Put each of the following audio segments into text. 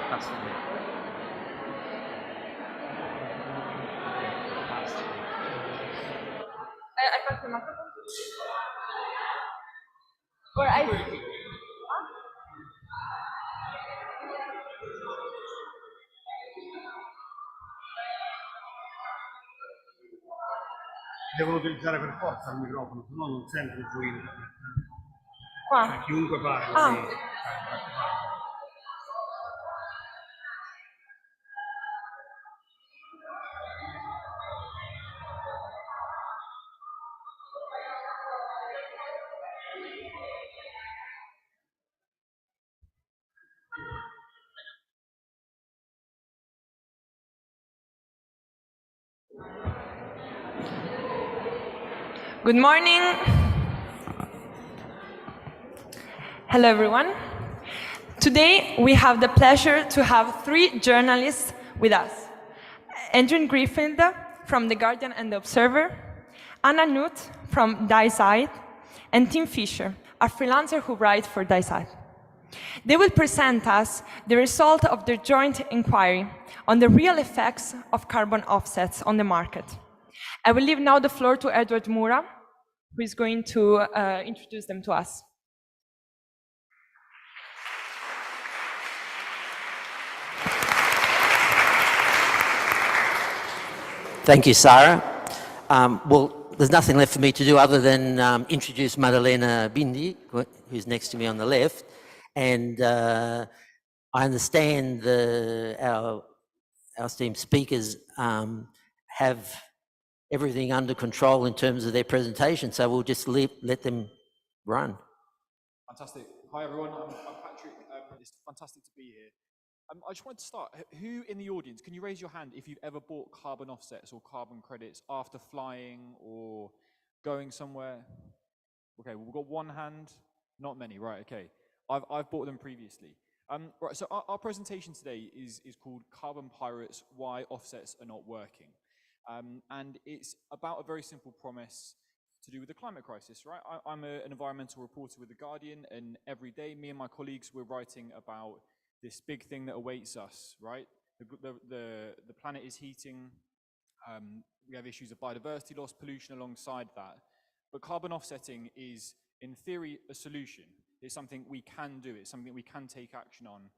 Hai fatto il macro? Or I... Devono utilizzare per forza il microfono, se no non sento il gioino. Qua? Cioè, chiunque parla. Ah. Sì. Good morning. Hello, everyone. Today, we have the pleasure to have 3 journalists with us. Andrew Griffith from The Guardian and The Observer, Anna Nutt from Die Zeit, and Tim Fisher, a freelancer who writes for Die Zeit. They will present us the result of their joint inquiry on the real effects of carbon offsets on the market. I will leave now the floor to Edward Mura, who is going to introduce them to us. Thank you, Sarah. Well, there's nothing left for me to do other than introduce Maddalena Bindi, who's next to me on the left. And I understand our esteemed speakers have everything under control in terms of their presentation, so we'll just let them run. Fantastic. Hi, everyone. I'm Patrick. It's fantastic to be here. I just wanted to start. Who in the audience, can you raise your hand if you've ever bought carbon offsets or carbon credits after flying or going somewhere? Okay, well, we've got one hand. Not many, right? Okay. I've bought them previously. Right, so our presentation today is called Carbon Pirates, Why Offsets Are Not Working. And it's about a very simple promise to do with the climate crisis, right? I'm an environmental reporter with The Guardian, and every day, me and my colleagues, we're writing about this big thing that awaits us, right? The planet is heating. We have issues of biodiversity loss, pollution alongside that. But carbon offsetting is, in theory, a solution. It's something we can do. It's something we can take action on.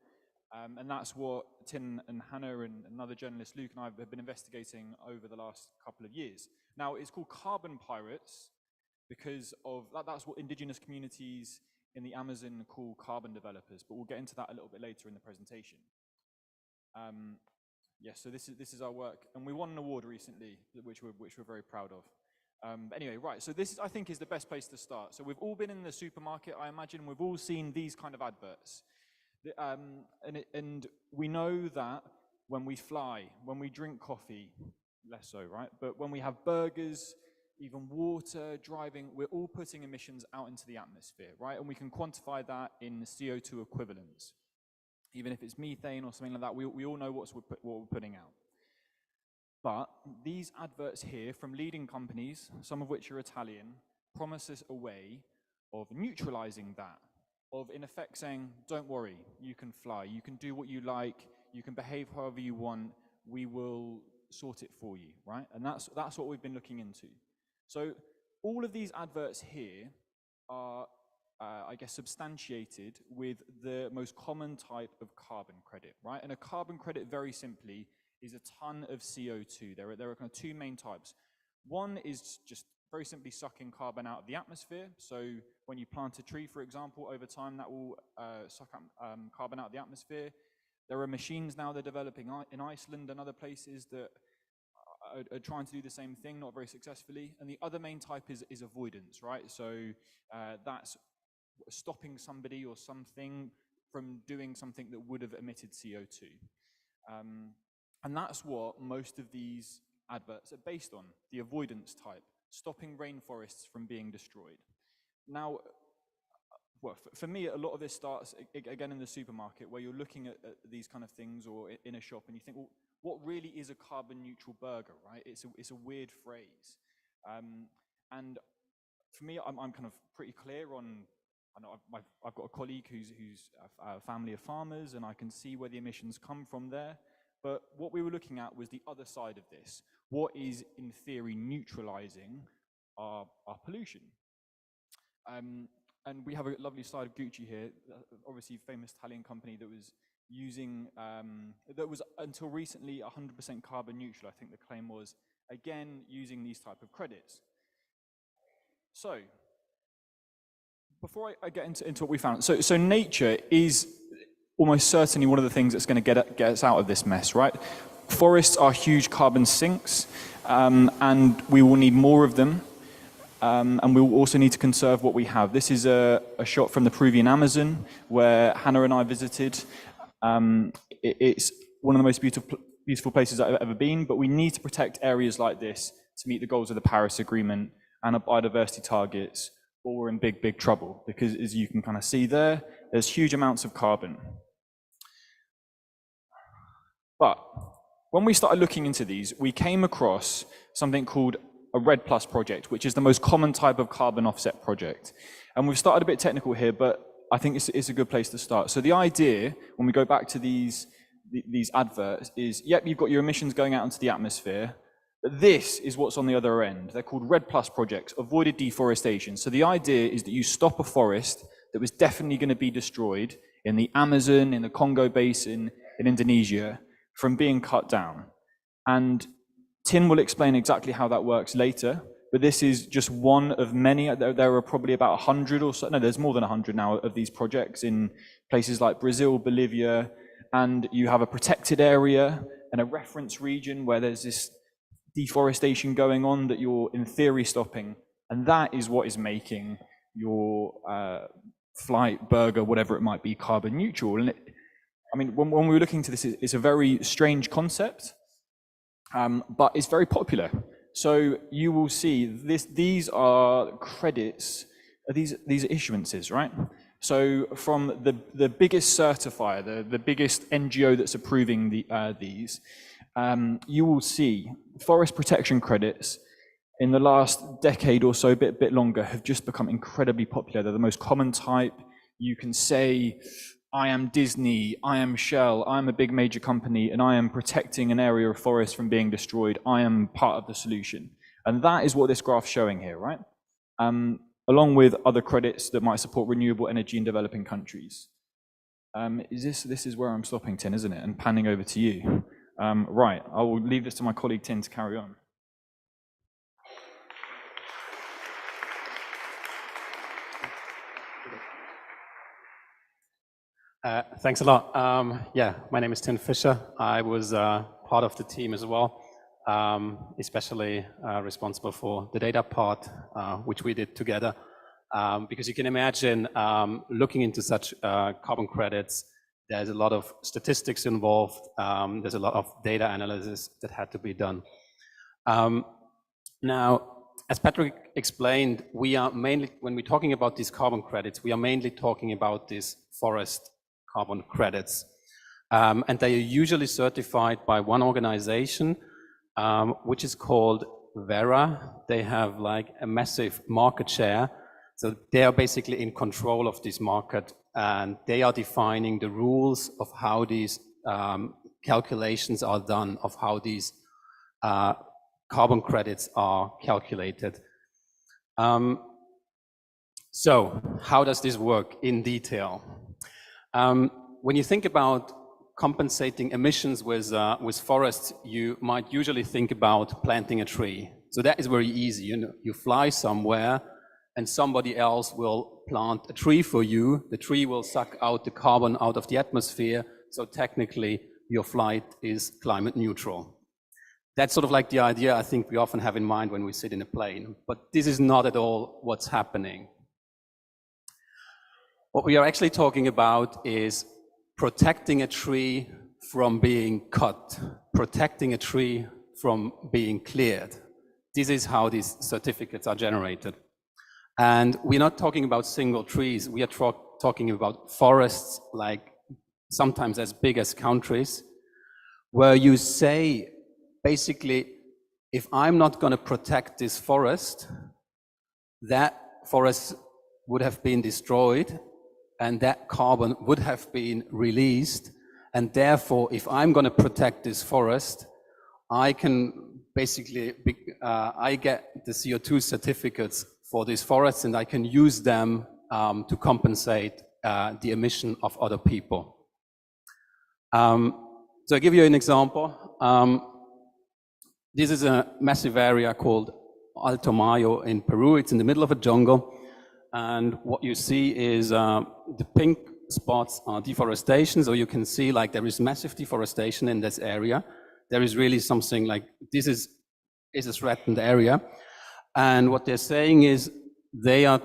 And that's what Tin and Hannah and another journalist, Luke, and I have been investigating over the last couple of years. Now, it's called Carbon Pirates because of that's what indigenous communities in the Amazon call carbon developers, but we'll get into that a little bit later in the presentation. Yes, so this is our work, and we won an award recently, which we're very proud of. But anyway, right, so this, I think, is the best place to start. So we've all been in the supermarket, I imagine. We've all seen these kind of adverts. And we know that when we fly, when we drink coffee, less so, right? But when we have burgers, even water, driving, we're all putting emissions out into the atmosphere, right? And we can quantify that in CO2 equivalents. Even if it's methane or something like that, we all know what we're putting out. But these adverts here from leading companies, some of which are Italian, promise us a way of neutralizing that, of in effect saying, don't worry, you can fly, you can do what you like, you can behave however you want, we will sort it for you, right? And that's what we've been looking into. So all of these adverts here are, I guess, substantiated with the most common type of carbon credit, right? And a carbon credit, very simply, is a ton of CO2. There are kind of 2 main types. One is just very simply sucking carbon out of the atmosphere. So when you plant a tree, for example, over time that will suck up carbon out of the atmosphere. There are machines now they're developing in Iceland and other places that are trying to do the same thing, not very successfully. And the other main type is avoidance, right? So that's stopping somebody or something from doing something that would have emitted CO2. And that's what most of these adverts are based on, the avoidance type, stopping rainforests from being destroyed. Now, well, for me, a lot of this starts, again, in the supermarket, where you're looking at these kind of things, or in a shop, and you think, well, what really is a carbon neutral burger, right? It's a weird phrase. And for me, I'm kind of pretty clear on I know I've got a colleague who's a family of farmers, and I can see where the emissions come from there. But what we were looking at was the other side of this. What is, in theory, neutralizing our pollution? And we have a lovely slide of Gucci here, obviously famous Italian company that was using, that was until recently 100% carbon neutral, I think the claim was, again, using these type of credits. So, before I get into what we found, so nature is almost certainly one of the things that's going to get us out of this mess, right? Forests are huge carbon sinks, and we will need more of them. And we will also need to conserve what we have. This is a shot from the Peruvian Amazon, where Hannah and I visited. It's one of the most beautiful places I've ever been, but we need to protect areas like this to meet the goals of the Paris Agreement and our biodiversity targets, or we're in big, big trouble, because as you can kind of see there, there's huge amounts of carbon. But when we started looking into these, we came across something called a REDD+ project, which is the most common type of carbon offset project. And we've started a bit technical here, but I think it's a good place to start. So the idea, when we go back to these adverts, is, yep, you've got your emissions going out into the atmosphere, but this is what's on the other end. They're called REDD+ projects, avoided deforestation. So the idea is that you stop a forest that was definitely going to be destroyed in the Amazon, in the Congo Basin, in Indonesia, from being cut down. And Tin will explain exactly how that works later, but this is just one of many. There are probably about 100 or so, no, there's more than 100 now of these projects in places like Brazil, Bolivia, and you have a protected area and a reference region where there's this deforestation going on that you're in theory stopping, and that is what is making your flight, burger, whatever it might be, carbon neutral. And I mean, when we were looking into this, it's a very strange concept. But it's very popular. So you will see these are credits, these are issuances, right? So from the biggest certifier, the biggest NGO that's approving these, you will see forest protection credits in the last decade or so, a bit longer, have just become incredibly popular. They're the most common type. You can say, I am Disney, I am Shell, I am a big major company, and I am protecting an area of forest from being destroyed. I am part of the solution. And that is what this graph's showing here, right? Along with other credits that might support renewable energy in developing countries. This is where I'm stopping, Tin, isn't it? And panning over to you. Right, I will leave this to my colleague Tin to carry on. Thanks a lot. Yeah, my name is Tin Fischer. I was part of the team as well, especially responsible for the data part, which we did together. Because you can imagine, looking into such carbon credits, there's a lot of statistics involved. There's a lot of data analysis that had to be done. Now, as Patrick explained, we are mainly, when we're talking about these carbon credits, we are mainly talking about these forest carbon credits. And they are usually certified by one organization, which is called Verra. They have like a massive market share. So they are basically in control of this market, and they are defining the rules of how these calculations are done, of how these carbon credits are calculated. So how does this work in detail? When you think about compensating emissions with forests, you might usually think about planting a tree. So that is very easy. You fly somewhere and somebody else will plant a tree for you. The tree will suck out the carbon out of the atmosphere. So technically your flight is climate neutral. That's sort of like the idea I think we often have in mind when we sit in a plane, but this is not at all what's happening. What we are actually talking about is protecting a tree from being cut, protecting a tree from being cleared. This is how these certificates are generated. And we're not talking about single trees. We are talking about forests, like sometimes as big as countries, where you say, basically, if I'm not going to protect this forest, that forest would have been destroyed, and that carbon would have been released. And therefore, if I'm going to protect this forest, I can basically, I get the CO2 certificates for these forests, and I can use them to compensate the emission of other people. So I give you an example. This is a massive area called Alto Mayo in Peru. It's in the middle of a jungle. And what you see is the pink spots are deforestation. So you can see like there is massive deforestation in this area. There is really something like, this is a threatened area. And what they're saying is they are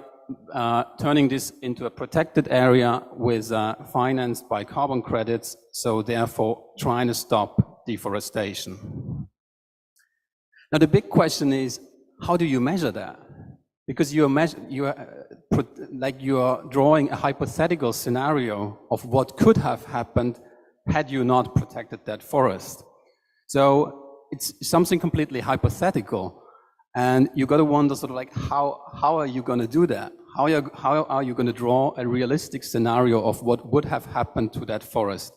turning this into a protected area with financed by carbon credits. So therefore trying to stop deforestation. Now the big question is, how do you measure that? Because you are drawing a hypothetical scenario of what could have happened had you not protected that forest. So it's something completely hypothetical, and you got to wonder sort of like how are you going to do that? How are you going to draw a realistic scenario of what would have happened to that forest?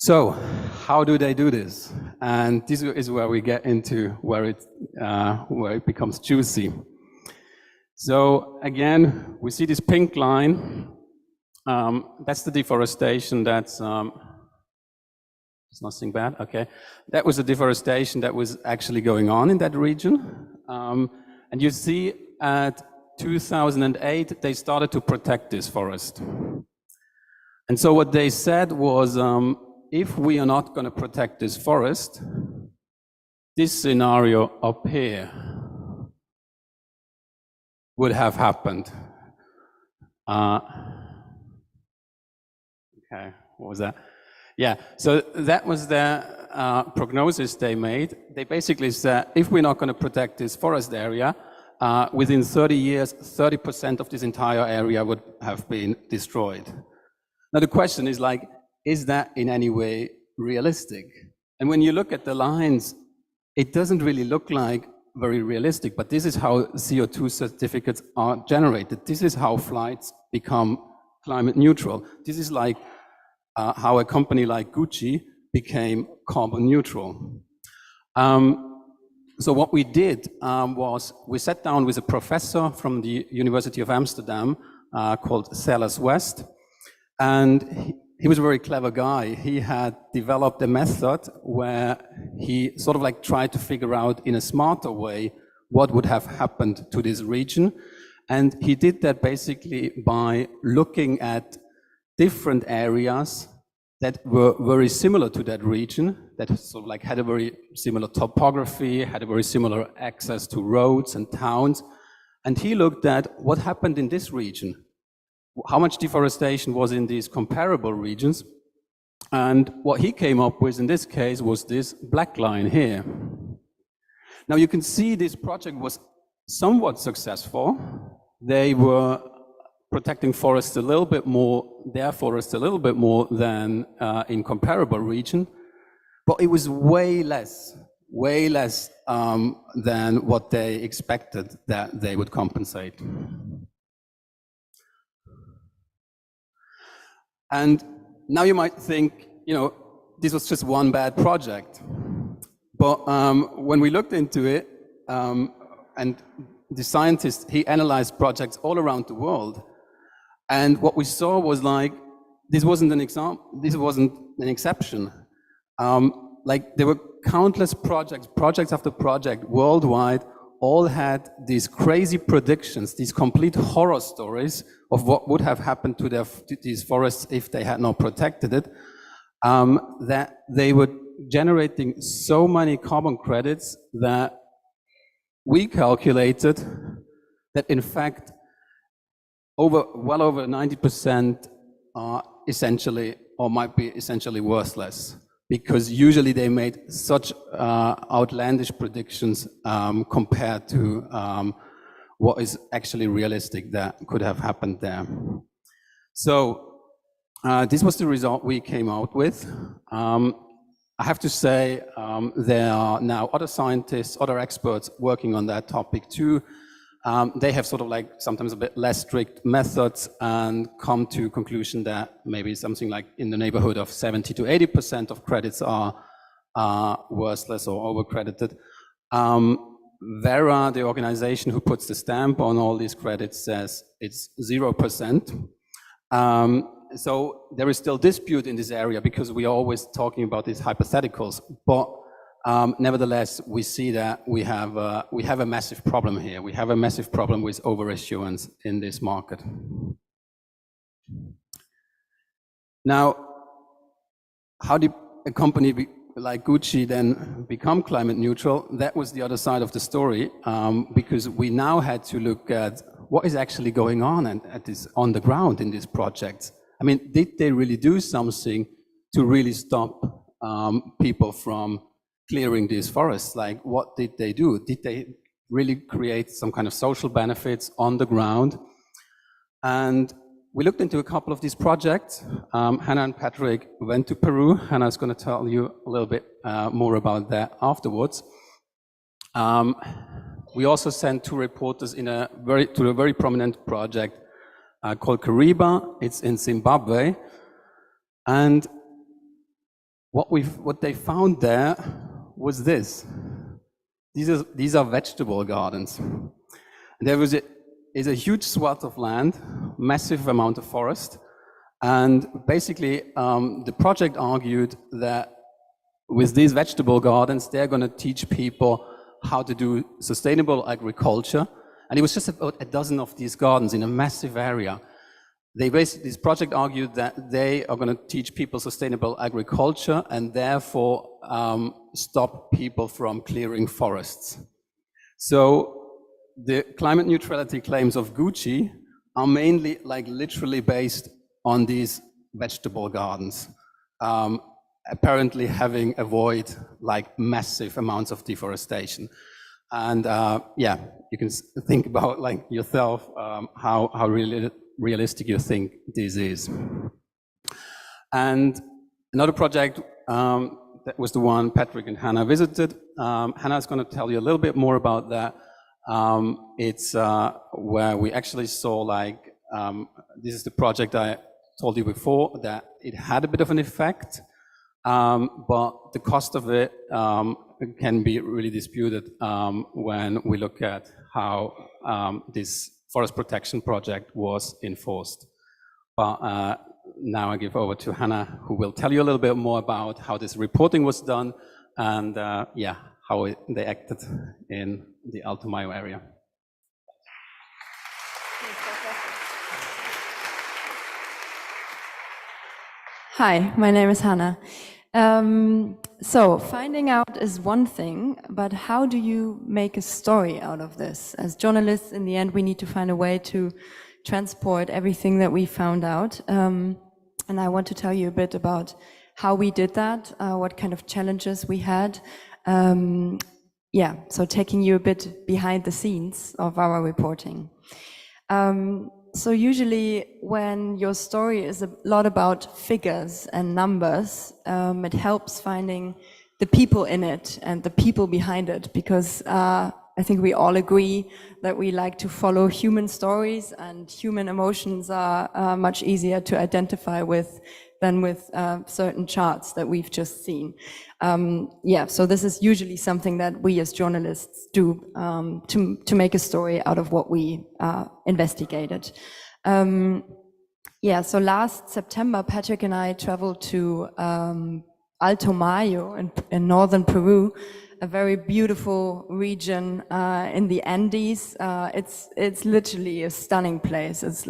So how do they do this? And this is where we get into where it becomes juicy. So again, we see this pink line. That's the deforestation. That's it's nothing bad. Okay, that was the deforestation that was actually going on in that region. And you see, at 2008, they started to protect this forest. And so what they said was, if we are not going to protect this forest, this scenario up here would have happened. Okay, what was that? Yeah, so that was the prognosis they made. They basically said, if we're not going to protect this forest area, within 30 years, 30% of this entire area would have been destroyed. Now the question is like, is that in any way realistic? And when you look at the lines, it doesn't really look like very realistic, but this is how CO2 certificates are generated. This is how flights become climate neutral. This is like how a company like Gucci became carbon neutral. So what we did was we sat down with a professor from the University of Amsterdam called Silas West, and he was a very clever guy. He had developed a method where he sort of like tried to figure out in a smarter way what would have happened to this region. And he did that basically by looking at different areas that were very similar to that region, that sort of like had a very similar topography, had a very similar access to roads and towns. And he looked at what happened in this region. How much deforestation was in these comparable regions. And what he came up with in this case was this black line here. Now you can see this project was somewhat successful. They were protecting forests a little bit more, their forests a little bit more than in comparable region, but it was way less than what they expected that they would compensate. And now you might think, you know, this was just one bad project. But when we looked into it, and the scientist, he analyzed projects all around the world. And what we saw was like, this wasn't an exception. Like there were countless projects after project worldwide, all had these crazy predictions, these complete horror stories of what would have happened to these forests if they had not protected it, that they were generating so many carbon credits that we calculated that in fact well over 90% are essentially or might be essentially worthless, because usually they made such outlandish predictions compared to what is actually realistic that could have happened there. So this was the result we came out with. I have to say there are now other scientists, other experts working on that topic too. They have sort of like sometimes a bit less strict methods and come to conclusion that maybe something like in the neighborhood of 70 to 80% of credits are worthless or overcredited. Vera, the organization who puts the stamp on all these credits, says it's 0%. So there is still dispute in this area because we are always talking about these hypotheticals, but nevertheless, we see that we have a massive problem here. We have a massive problem with overissuance in this market. Now, how did a company like Gucci then become climate neutral? That was the other side of the story, because we now had to look at what is actually going on the ground in these projects. I mean, did they really do something to really stop people from clearing these forests? Like, what did they do? Did they really create some kind of social benefits on the ground? And we looked into a couple of these projects. Hannah and Patrick went to Peru. Hannah's going to tell you a little bit more about that afterwards. We also sent 2 reporters to a very prominent project called Kariba. It's in Zimbabwe. And what they found there was this. These are vegetable gardens. There is a huge swath of land, massive amount of forest, and basically the project argued that with these vegetable gardens, they're going to teach people how to do sustainable agriculture. And it was just about a dozen of these gardens in a massive area. This project argued that they are going to teach people sustainable agriculture and therefore stop people from clearing forests. So the climate neutrality claims of Gucci are mainly like literally based on these vegetable gardens, apparently having avoid like massive amounts of deforestation. And yeah, you can think about like yourself how really realistic you think this is. And another project that was the one Patrick and Hannah visited. Hannah's going to tell you a little bit more about that. It's where we actually saw like, this is the project I told you before, that it had a bit of an effect, but the cost of it can be really disputed when we look at how this forest protection project was enforced. But now I give over to Hannah, who will tell you a little bit more about how this reporting was done and yeah, how they acted in the Alto Mayo area. Hi, my name is Hannah. So finding out is one thing, but how do you make a story out of this? As journalists, in the end, we need to find a way to transport everything that we found out. And I want to tell you a bit about how we did that, what kind of challenges we had. Yeah, so taking you a bit behind the scenes of our reporting. So usually when your story is a lot about figures and numbers, it helps finding the people in it and the people behind it, because I think we all agree that we like to follow human stories, and human emotions are much easier to identify with than with certain charts that we've just seen. Yeah, so this is usually something that we as journalists do to make a story out of what we investigated. Yeah, so last September, Patrick and I traveled to Alto Mayo in northern Peru, a very beautiful region in the Andes. It's literally a stunning place. It's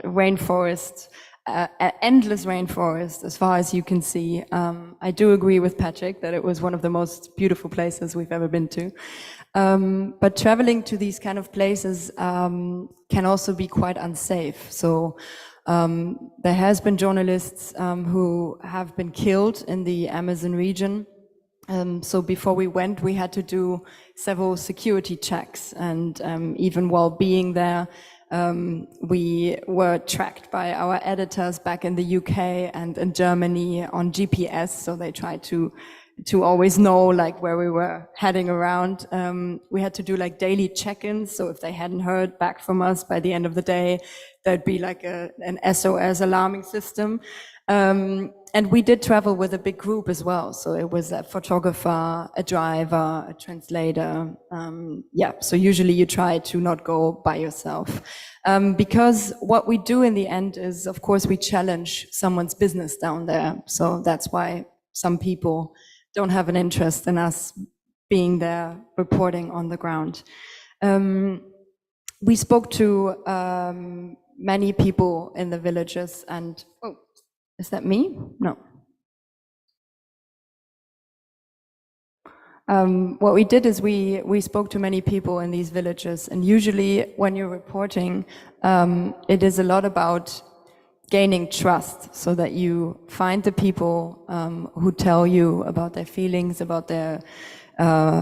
rainforest, endless rainforest as far as you can see. I do agree with Patrick that it was one of the most beautiful places we've ever been to. But traveling to these kind of places can also be quite unsafe. So there has been journalists who have been killed in the Amazon region. So before we went, we had to do several security checks, and even while being there, we were tracked by our editors back in the UK and in Germany on GPS. So they tried to to always know like where we were heading around. We had to do like daily check-ins. So if they hadn't heard back from us by the end of the day, there'd be like an SOS alarming system. And we did travel with a big group as well. So it was a photographer, a driver, a translator. Yeah, so usually you try to not go by yourself. Because what we do in the end is, of course, we challenge someone's business down there. So that's why some people don't have an interest in us being there reporting on the ground. We spoke to many people in the villages and, oh, is that me? No. What we did is we spoke to many people in these villages, and usually when you're reporting, it is a lot about gaining trust, so that you find the people who tell you about their feelings, about their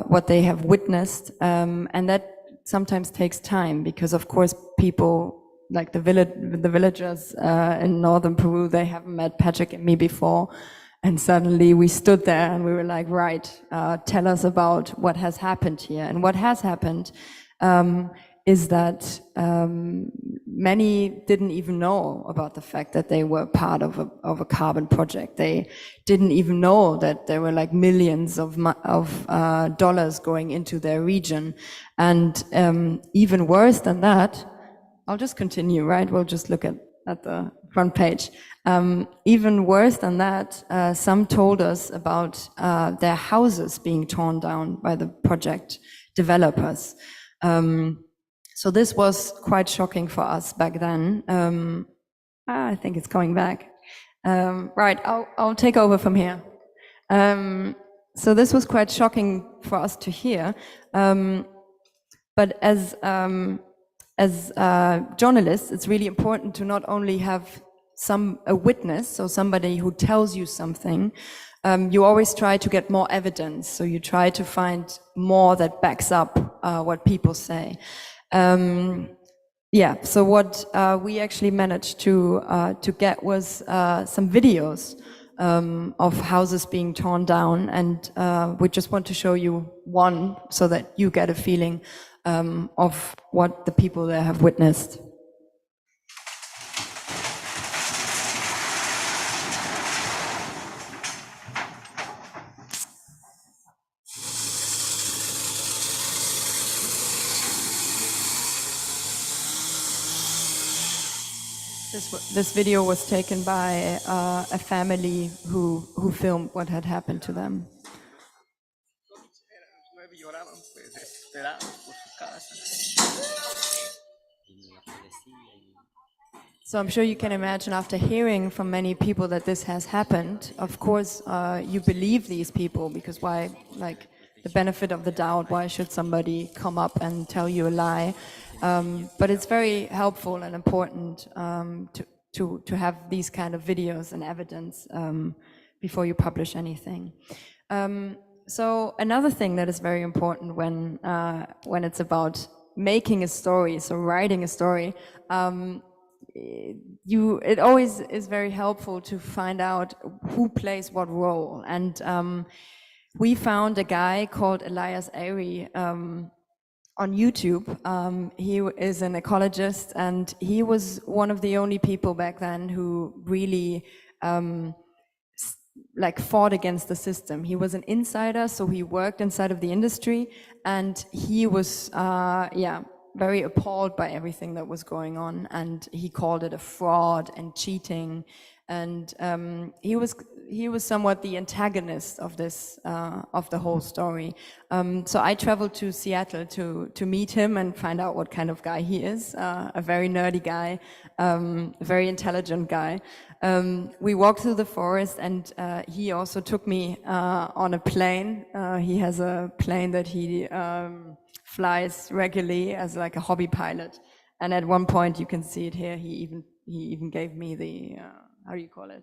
what they have witnessed, and that sometimes takes time because, of course, people like the villagers in northern Peru, they haven't met Patrick and me before. And suddenly we stood there and we were like, right, tell us about what has happened here. And what has happened is that many didn't even know about the fact that they were part of a carbon project. They didn't even know that there were like millions of dollars going into their region. And even worse than that, I'll just continue, right? We'll just look at the front page. Even worse than that, some told us about their houses being torn down by the project developers. So this was quite shocking for us back then. I think it's coming back. Right, I'll take over from here. So this was quite shocking for us to hear. But as journalists, it's really important to not only have a witness, so somebody who tells you something. You always try to get more evidence, so you try to find more that backs up what people say. Yeah, so what we actually managed to get was some videos of houses being torn down, and we just want to show you one so that you get a feeling of what the people there have witnessed. This video was taken by a family who filmed what had happened to them. So I'm sure you can imagine, after hearing from many people that this has happened, of course, you believe these people, because why, like, the benefit of the doubt, why should somebody come up and tell you a lie? But it's very helpful and important to have these kind of videos and evidence before you publish anything. So another thing that is very important when it's about making a story, so writing a story, it always is very helpful to find out who plays what role. And we found a guy called Elias Airy on YouTube. He is an ecologist, and he was one of the only people back then who really like fought against the system. He was an insider, so he worked inside of the industry, and he was very appalled by everything that was going on, and he called it a fraud and cheating. And he was somewhat the antagonist of this of the whole story. So I traveled to Seattle to meet him and find out what kind of guy he is. A very nerdy guy, a very intelligent guy. We walked through the forest, and he also took me on a plane. He has a plane that he flies regularly as like a hobby pilot. And at one point, you can see it here, he even gave me the how do you call it?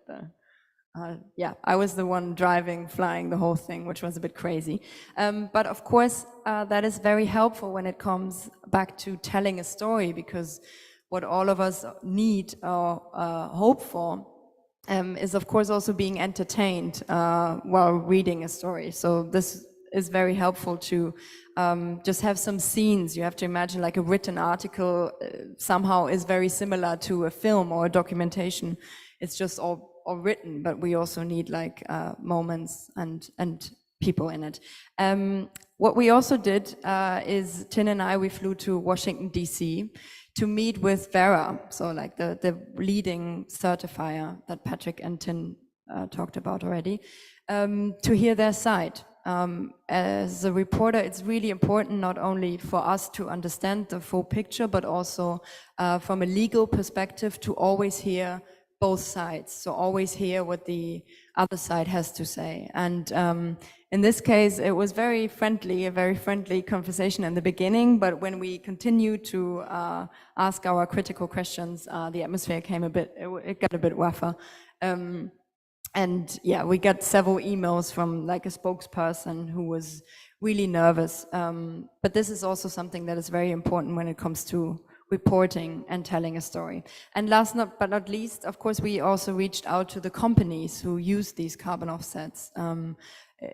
I was the one driving, flying the whole thing, which was a bit crazy. But of course, that is very helpful when it comes back to telling a story, because what all of us need or hope for is of course also being entertained while reading a story. So this is very helpful to just have some scenes. You have to imagine like a written article somehow is very similar to a film or a documentation. It's just all written, but we also need like moments and people in it. What we also did is Tin and I, we flew to Washington, D.C. to meet with Vera, so like the leading certifier that Patrick and Tin talked about already, to hear their side. As a reporter, it's really important not only for us to understand the full picture, but also from a legal perspective to always hear both sides. So always hear what the other side has to say. And in this case, it was a very friendly conversation in the beginning, but when we continued to ask our critical questions, the atmosphere came it got a bit rougher. And yeah, we got several emails from like a spokesperson who was really nervous. But this is also something that is very important when it comes to reporting and telling a story. And last but not least, of course, we also reached out to the companies who use these carbon offsets.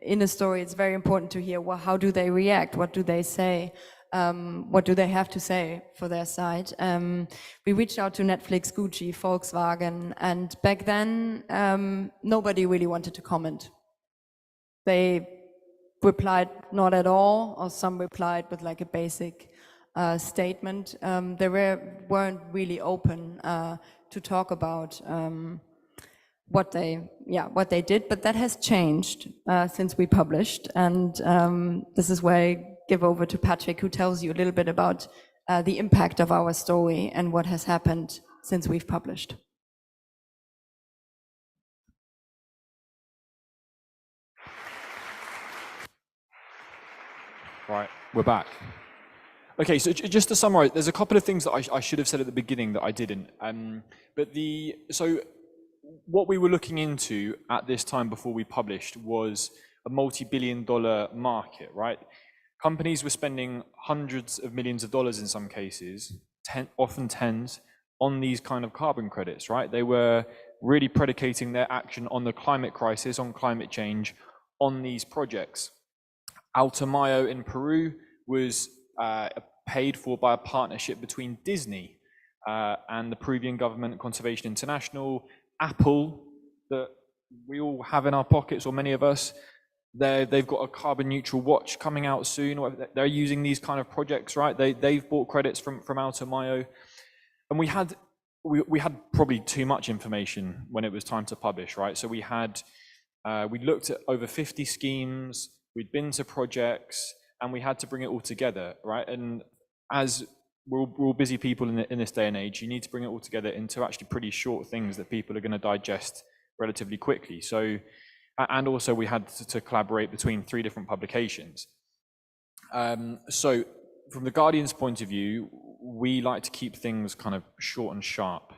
In a story, it's very important to hear, well, how do they react? What do they say? What do they have to say for their side? We reached out to Netflix, Gucci, Volkswagen, and back then, nobody really wanted to comment. They replied not at all, or some replied with like a basic statement. They weren't really open to talk about what they did, but that has changed since we published. And this is where I give over to Patrick, who tells you a little bit about the impact of our story and what has happened since we've published. Right, we're back. Okay, so just to summarize, there's a couple of things that I should have said at the beginning that I didn't. So what we were looking into at this time before we published was a multi-billion-dollar market, right? Companies were spending hundreds of millions of dollars in some cases, often tens, on these kind of carbon credits, right? They were really predicating their action on the climate crisis, on climate change, on these projects. Alto Mayo in Peru was paid for by a partnership between Disney and the Peruvian government, Conservation International, Apple, that we all have in our pockets, or many of us. They've got a carbon neutral watch coming out soon. They're using these kind of projects, right? They've bought credits from Alto Mayo, and we had probably too much information when it was time to publish, right? So we looked at over 50 schemes. We'd been to projects, and we had to bring it all together, right? And as we're all busy people in this day and age, you need to bring it all together into actually pretty short things that people are going to digest relatively quickly. So, and also we had to collaborate between 3 different publications. So from the Guardian's point of view, we like to keep things kind of short and sharp,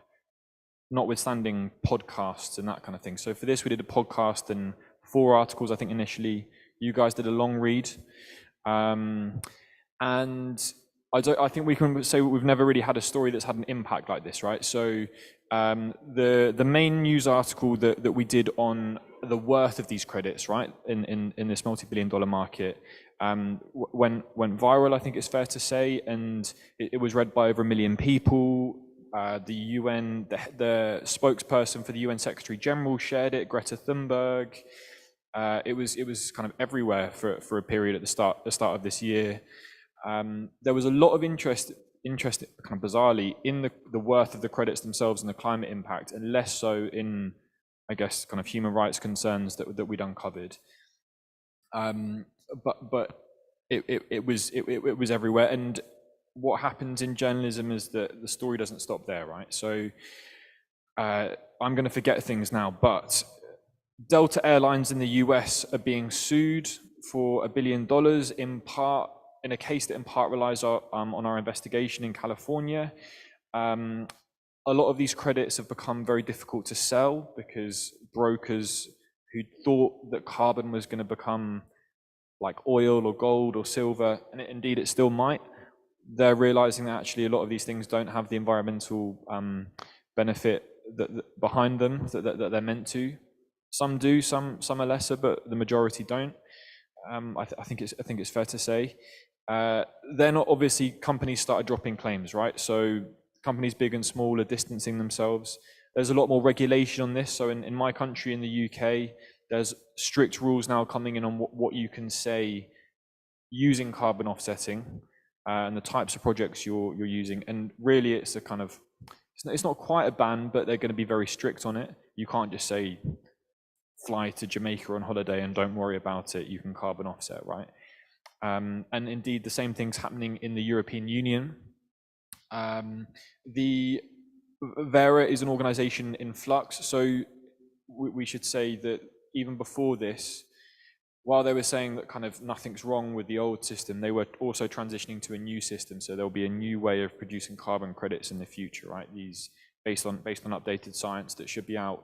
notwithstanding podcasts and that kind of thing. So for this, we did a podcast and 4 articles, I think, initially. You guys did a long read. And I think we can say we've never really had a story that's had an impact like this, right? So the main news article that we did on the worth of these credits, right, in this multi-billion-dollar market, went viral, I think it's fair to say, and it was read by over 1 million people. The UN, the spokesperson for the UN Secretary General shared it, Greta Thunberg. It was kind of everywhere for a period at the start of this year. There was a lot of interest kind of bizarrely in the worth of the credits themselves and the climate impact, and less so in, I guess, kind of human rights concerns that we'd uncovered. But it was everywhere. And what happens in journalism is that the story doesn't stop there, right? So I'm going to forget things now, but Delta Airlines in the US are being sued for $1 billion, in a case that in part relies on our investigation in California. A lot of these credits have become very difficult to sell because brokers who thought that carbon was going to become like oil or gold or silver, and indeed it still might, they're realizing that actually a lot of these things don't have the environmental benefit behind them that they're meant to. Some do, some are lesser, but the majority don't. I think it's fair to say. Then obviously companies started dropping claims, right? So companies big and small are distancing themselves. There's a lot more regulation on this. So in my country, in the UK, there's strict rules now coming in on what you can say using carbon offsetting and the types of projects you're using. And really it's a kind of, it's not quite a ban, but they're going to be very strict on it. You can't just say fly to Jamaica on holiday and don't worry about it, you can carbon offset, right? And indeed the same thing's happening in the European Union. The Vera is an organization in flux, so we should say that even before this, while they were saying that kind of nothing's wrong with the old system, they were also transitioning to a new system. So there'll be a new way of producing carbon credits in the future, right? These based on updated science that should be out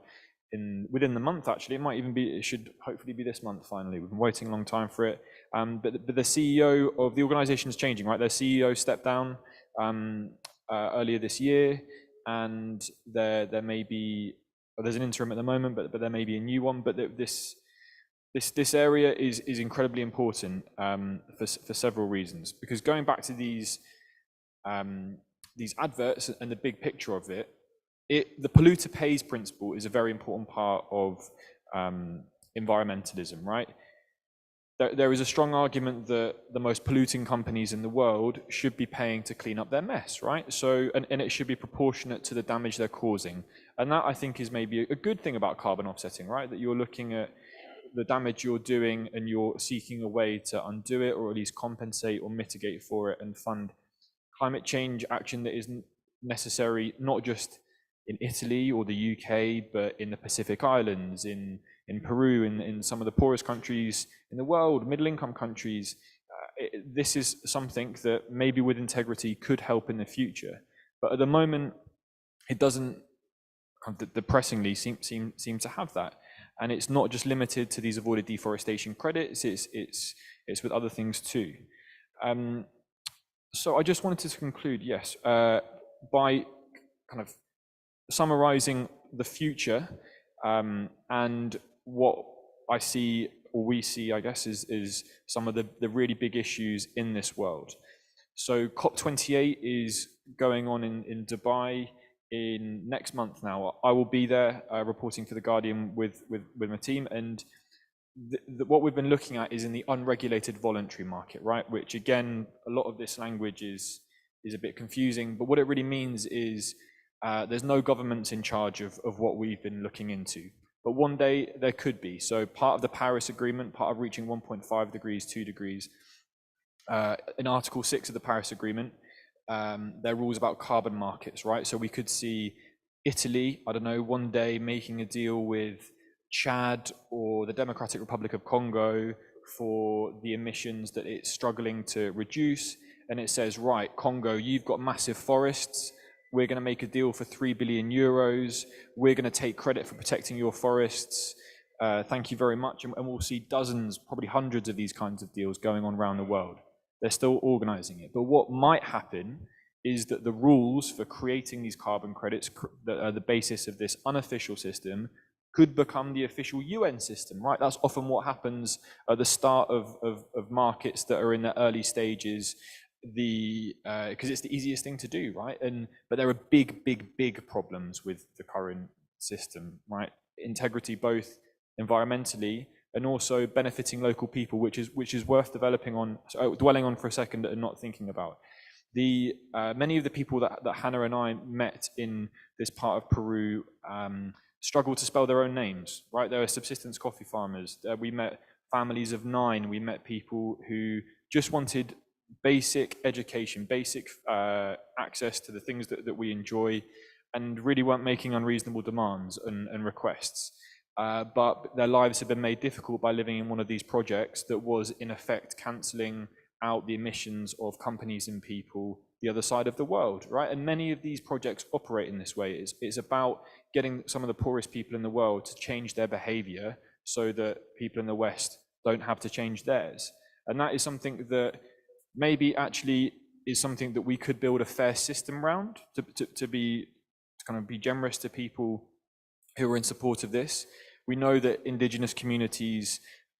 within the month. Actually, it might even be. It should hopefully be this month. Finally, we've been waiting a long time for it. But the CEO of the organization is changing, right? Their CEO stepped down earlier this year, and there may be there's an interim at the moment, but there may be a new one. But this area is incredibly important for several reasons. Because going back to these adverts and the big picture of it, the polluter pays principle is a very important part of environmentalism, right? There is a strong argument that the most polluting companies in the world should be paying to clean up their mess, right? So, and it should be proportionate to the damage they're causing. And that, I think, is maybe a good thing about carbon offsetting, right? That you're looking at the damage you're doing and you're seeking a way to undo it, or at least compensate or mitigate for it, and fund climate change action that isn't necessary, not just in Italy or the UK, but in the Pacific Islands, in Peru, in some of the poorest countries in the world, middle-income countries. This is something that maybe with integrity could help in the future. But at the moment, it doesn't depressingly seem to have that. And it's not just limited to these avoided deforestation credits, it's with other things too. So I just wanted to conclude, yes, by kind of summarizing the future and what I see, or we see, I guess, is some of the really big issues in this world. So COP28 is going on in Dubai in next month now. I will be there reporting for The Guardian with my team, and what we've been looking at is in the unregulated voluntary market, right? Which again, a lot of this language is a bit confusing, but what it really means is there's no governments in charge of what we've been looking into. But one day there could be. So part of the Paris Agreement, part of reaching 1.5 degrees, 2 degrees, in Article 6 of the Paris Agreement, there are rules about carbon markets, right? So we could see Italy, I don't know, one day making a deal with Chad or the Democratic Republic of Congo for the emissions that it's struggling to reduce. And it says, right, Congo, you've got massive forests. We're going to make a deal for 3 billion euros. We're going to take credit for protecting your forests. Thank you very much. And we'll see dozens, probably hundreds of these kinds of deals going on around the world. They're still organizing it. But what might happen is that the rules for creating these carbon credits that are the basis of this unofficial system could become the official UN system, right? That's often what happens at the start of markets that are in the early stages, because it's the easiest thing to do, right? But there are big problems with the current system, right? Integrity, both environmentally and also benefiting local people, which is worth dwelling on for a second and not thinking about. Many of the people that Hannah and I met in this part of Peru struggle to spell their own names, right? There are subsistence coffee farmers. We met families of 9. We met people who just wanted basic education, basic access to the things that we enjoy, and really weren't making unreasonable demands and requests. But their lives have been made difficult by living in one of these projects that was in effect cancelling out the emissions of companies and people the other side of the world, right? And many of these projects operate in this way. It's about getting some of the poorest people in the world to change their behavior so that people in the West don't have to change theirs. And that is something that maybe actually is something that we could build a fair system around to kind of be generous to people who are in support of this. We know that indigenous communities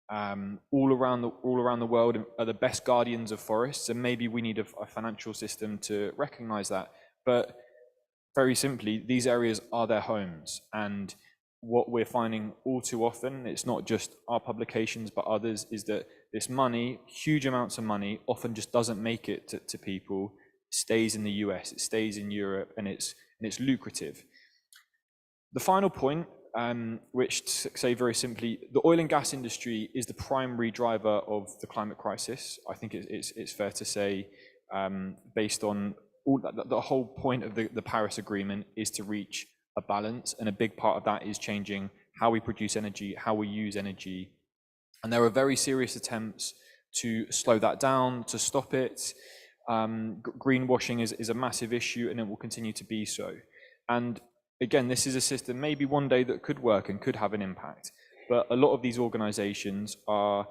all around the world are the best guardians of forests, and maybe we need a financial system to recognize that. But very simply, these areas are their homes, and what we're finding all too often, it's not just our publications but others, is that this money, huge amounts of money, often just doesn't make it to people. It stays in the US, it stays in Europe, and it's lucrative. The final point, which to say very simply, the oil and gas industry is the primary driver of the climate crisis. I think it's fair to say, based on all that, the whole point of the Paris Agreement is to reach a balance, and a big part of that is changing how we produce energy, how we use energy. And there are very serious attempts to slow that down, to stop it. Greenwashing is a massive issue, and it will continue to be so. And again, this is a system maybe one day that could work and could have an impact. But a lot of these organizations are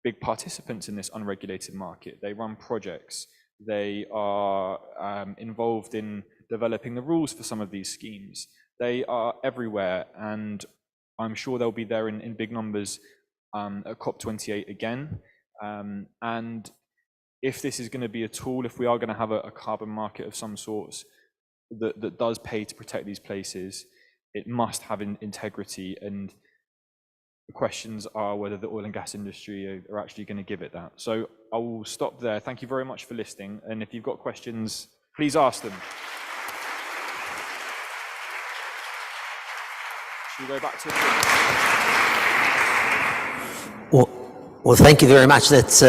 big participants in this unregulated market. They run projects. They are involved in developing the rules for some of these schemes. They are everywhere, and I'm sure they'll be there in big numbers at COP28 again. And if this is going to be a tool, if we are going to have a carbon market of some sorts that does pay to protect these places, it must have integrity. And the questions are whether the oil and gas industry are actually going to give it that. So I will stop there. Thank you very much for listening. And if you've got questions, please ask them. Should we go back to Well, thank you very much. That's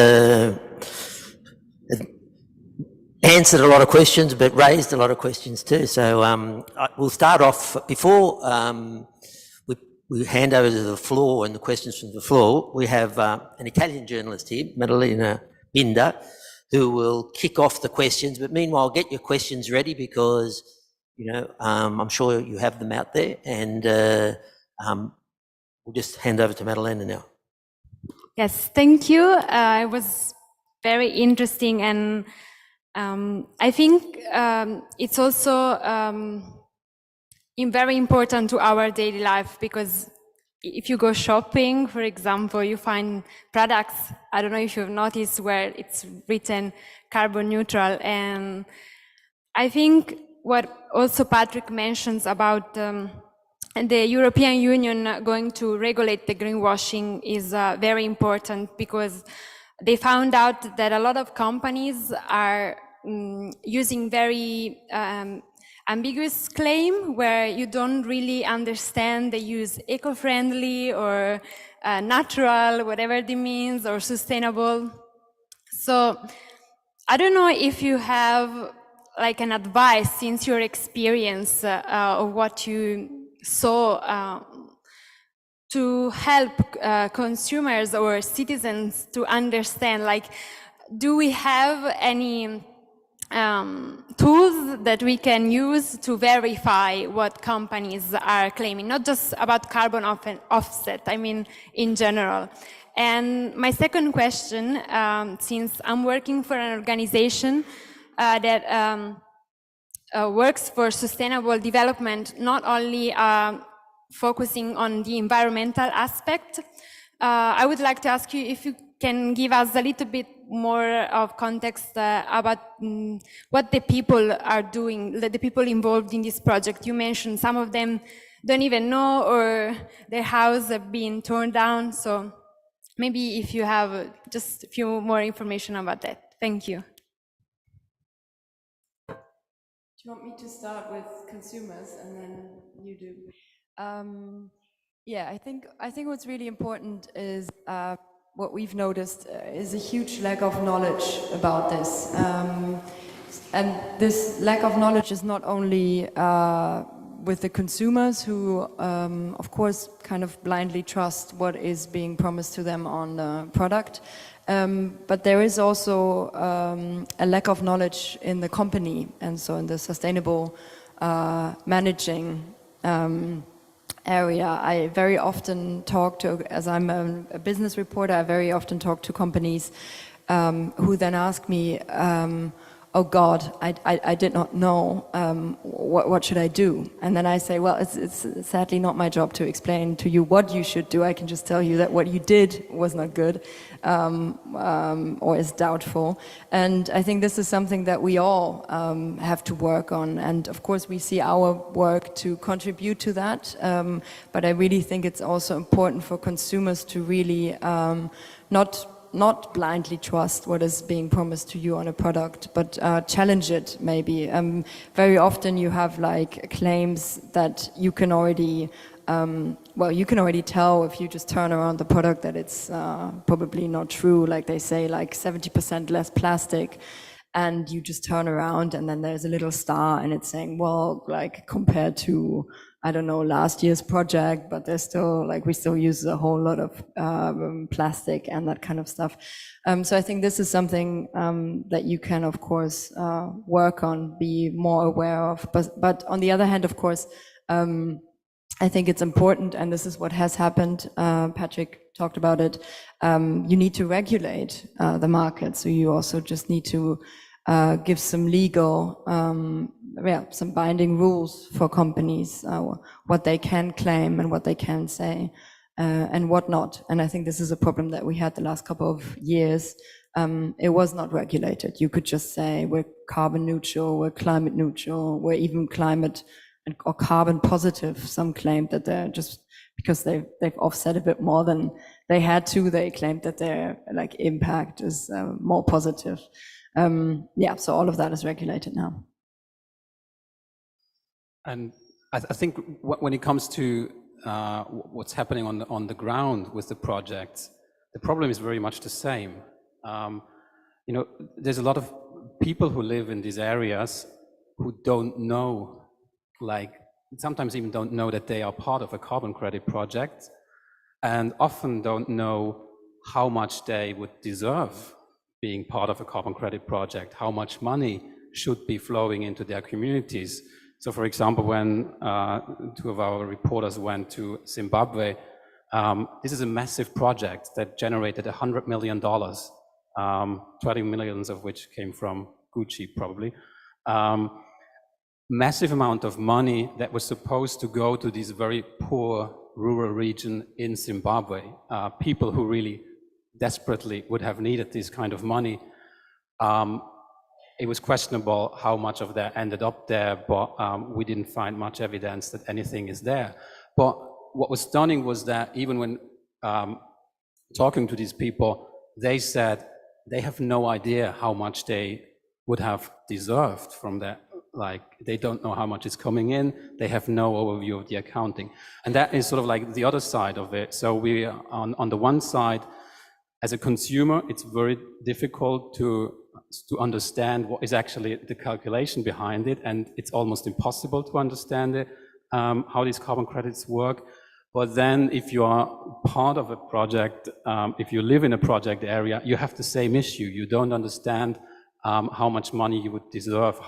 answered a lot of questions, but raised a lot of questions too. So we'll start off before we hand over to the floor and the questions from the floor. We have an Italian journalist here, Maddalena Binda, who will kick off the questions. But meanwhile, get your questions ready, because I'm sure you have them out there, and we'll just hand over to Maddalena now. Yes, thank you. It was very interesting, and I think it's also very important to our daily life, because if you go shopping, for example, you find products, I don't know if you've noticed, where it's written carbon neutral. And I think what also Patrick mentions about the European Union going to regulate the greenwashing is very important, because they found out that a lot of companies are using very ambiguous claim where you don't really understand. They use eco-friendly or natural, whatever it means, or sustainable. So I don't know if you have like an advice, since your experience of what you saw, to help consumers or citizens to understand, like, do we have any tools that we can use to verify what companies are claiming, not just about carbon offset, I mean in general. And my second question, since I'm working for an organization that works for sustainable development, not only focusing on the environmental aspect, I would like to ask you if you can give us a little bit more of context about what the people are doing, the people involved in this project. You mentioned some of them don't even know, or their house have been torn down. So maybe if you have just a few more information about that. Thank you. Do you want me to start with consumers and then you do? Yeah, I think what's really important is what we've noticed is a huge lack of knowledge about this. And this lack of knowledge is not only with the consumers who, of course, kind of blindly trust what is being promised to them on the product, but there is also a lack of knowledge in the company, and so in the sustainable managing area. I very often talk to, as I'm a business reporter, I very often talk to companies who then ask me, oh God, I did not know, what should I do? And then I say, well, it's sadly not my job to explain to you what you should do. I can just tell you that what you did was not good, or is doubtful. And I think this is something that we all have to work on. And of course, we see our work to contribute to that. But I really think it's also important for consumers to really not blindly trust what is being promised to you on a product, but challenge it maybe. Very often you have like claims that you can already, you can already tell if you just turn around the product that it's probably not true. Like they say like 70% less plastic, and you just turn around and then there's a little star and it's saying, well, like compared to, I don't know, last year's project, but there's still, like, we still use a whole lot of plastic and that kind of stuff. So I think this is something that you can, of course, work on, be more aware of. But on the other hand, of course, I think it's important, and this is what has happened, Patrick talked about it, you need to regulate the market. So you also just need to give some legal, some binding rules for companies, what they can claim and what they can say, and what not. And I think this is a problem that we had the last couple of years. It was not regulated. You could just say we're carbon neutral, we're climate neutral, we're even climate or carbon positive. Some claimed that they're just because they've offset a bit more than they had to. They claimed that their like impact is more positive. So all of that is regulated now. And I think when it comes to what's happening on the ground with the projects, the problem is very much the same. There's a lot of people who live in these areas who don't know, like sometimes even don't know that they are part of a carbon credit project, and often don't know how much they would deserve being part of a carbon credit project, how much money should be flowing into their communities. So for example, when two of our reporters went to Zimbabwe, this is a massive project that generated $100 million, 20 millions of which came from Gucci probably. Massive amount of money that was supposed to go to this very poor rural region in Zimbabwe, people who really desperately would have needed this kind of money. It was questionable how much of that ended up there, but we didn't find much evidence that anything is there. But what was stunning was that even when talking to these people, they said they have no idea how much they would have deserved from that. Like, they don't know how much is coming in, they have no overview of the accounting. And that is sort of like the other side of it. So we, on the one side, as a consumer, it's very difficult to understand what is actually the calculation behind it, and it's almost impossible to understand it, how these carbon credits work. But then if you are part of a project, if you live in a project area, you have the same issue. You don't understand how much money you would deserve,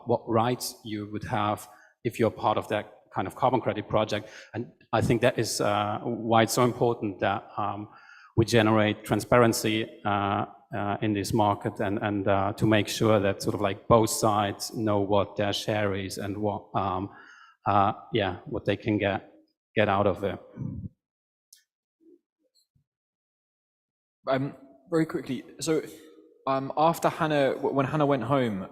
what rights you would have if you're part of that kind of carbon credit project. And I think that is why it's so important that we generate transparency in this market, and to make sure that sort of like both sides know what their share is and what they can get out of it. Very quickly, so after when Hannah went home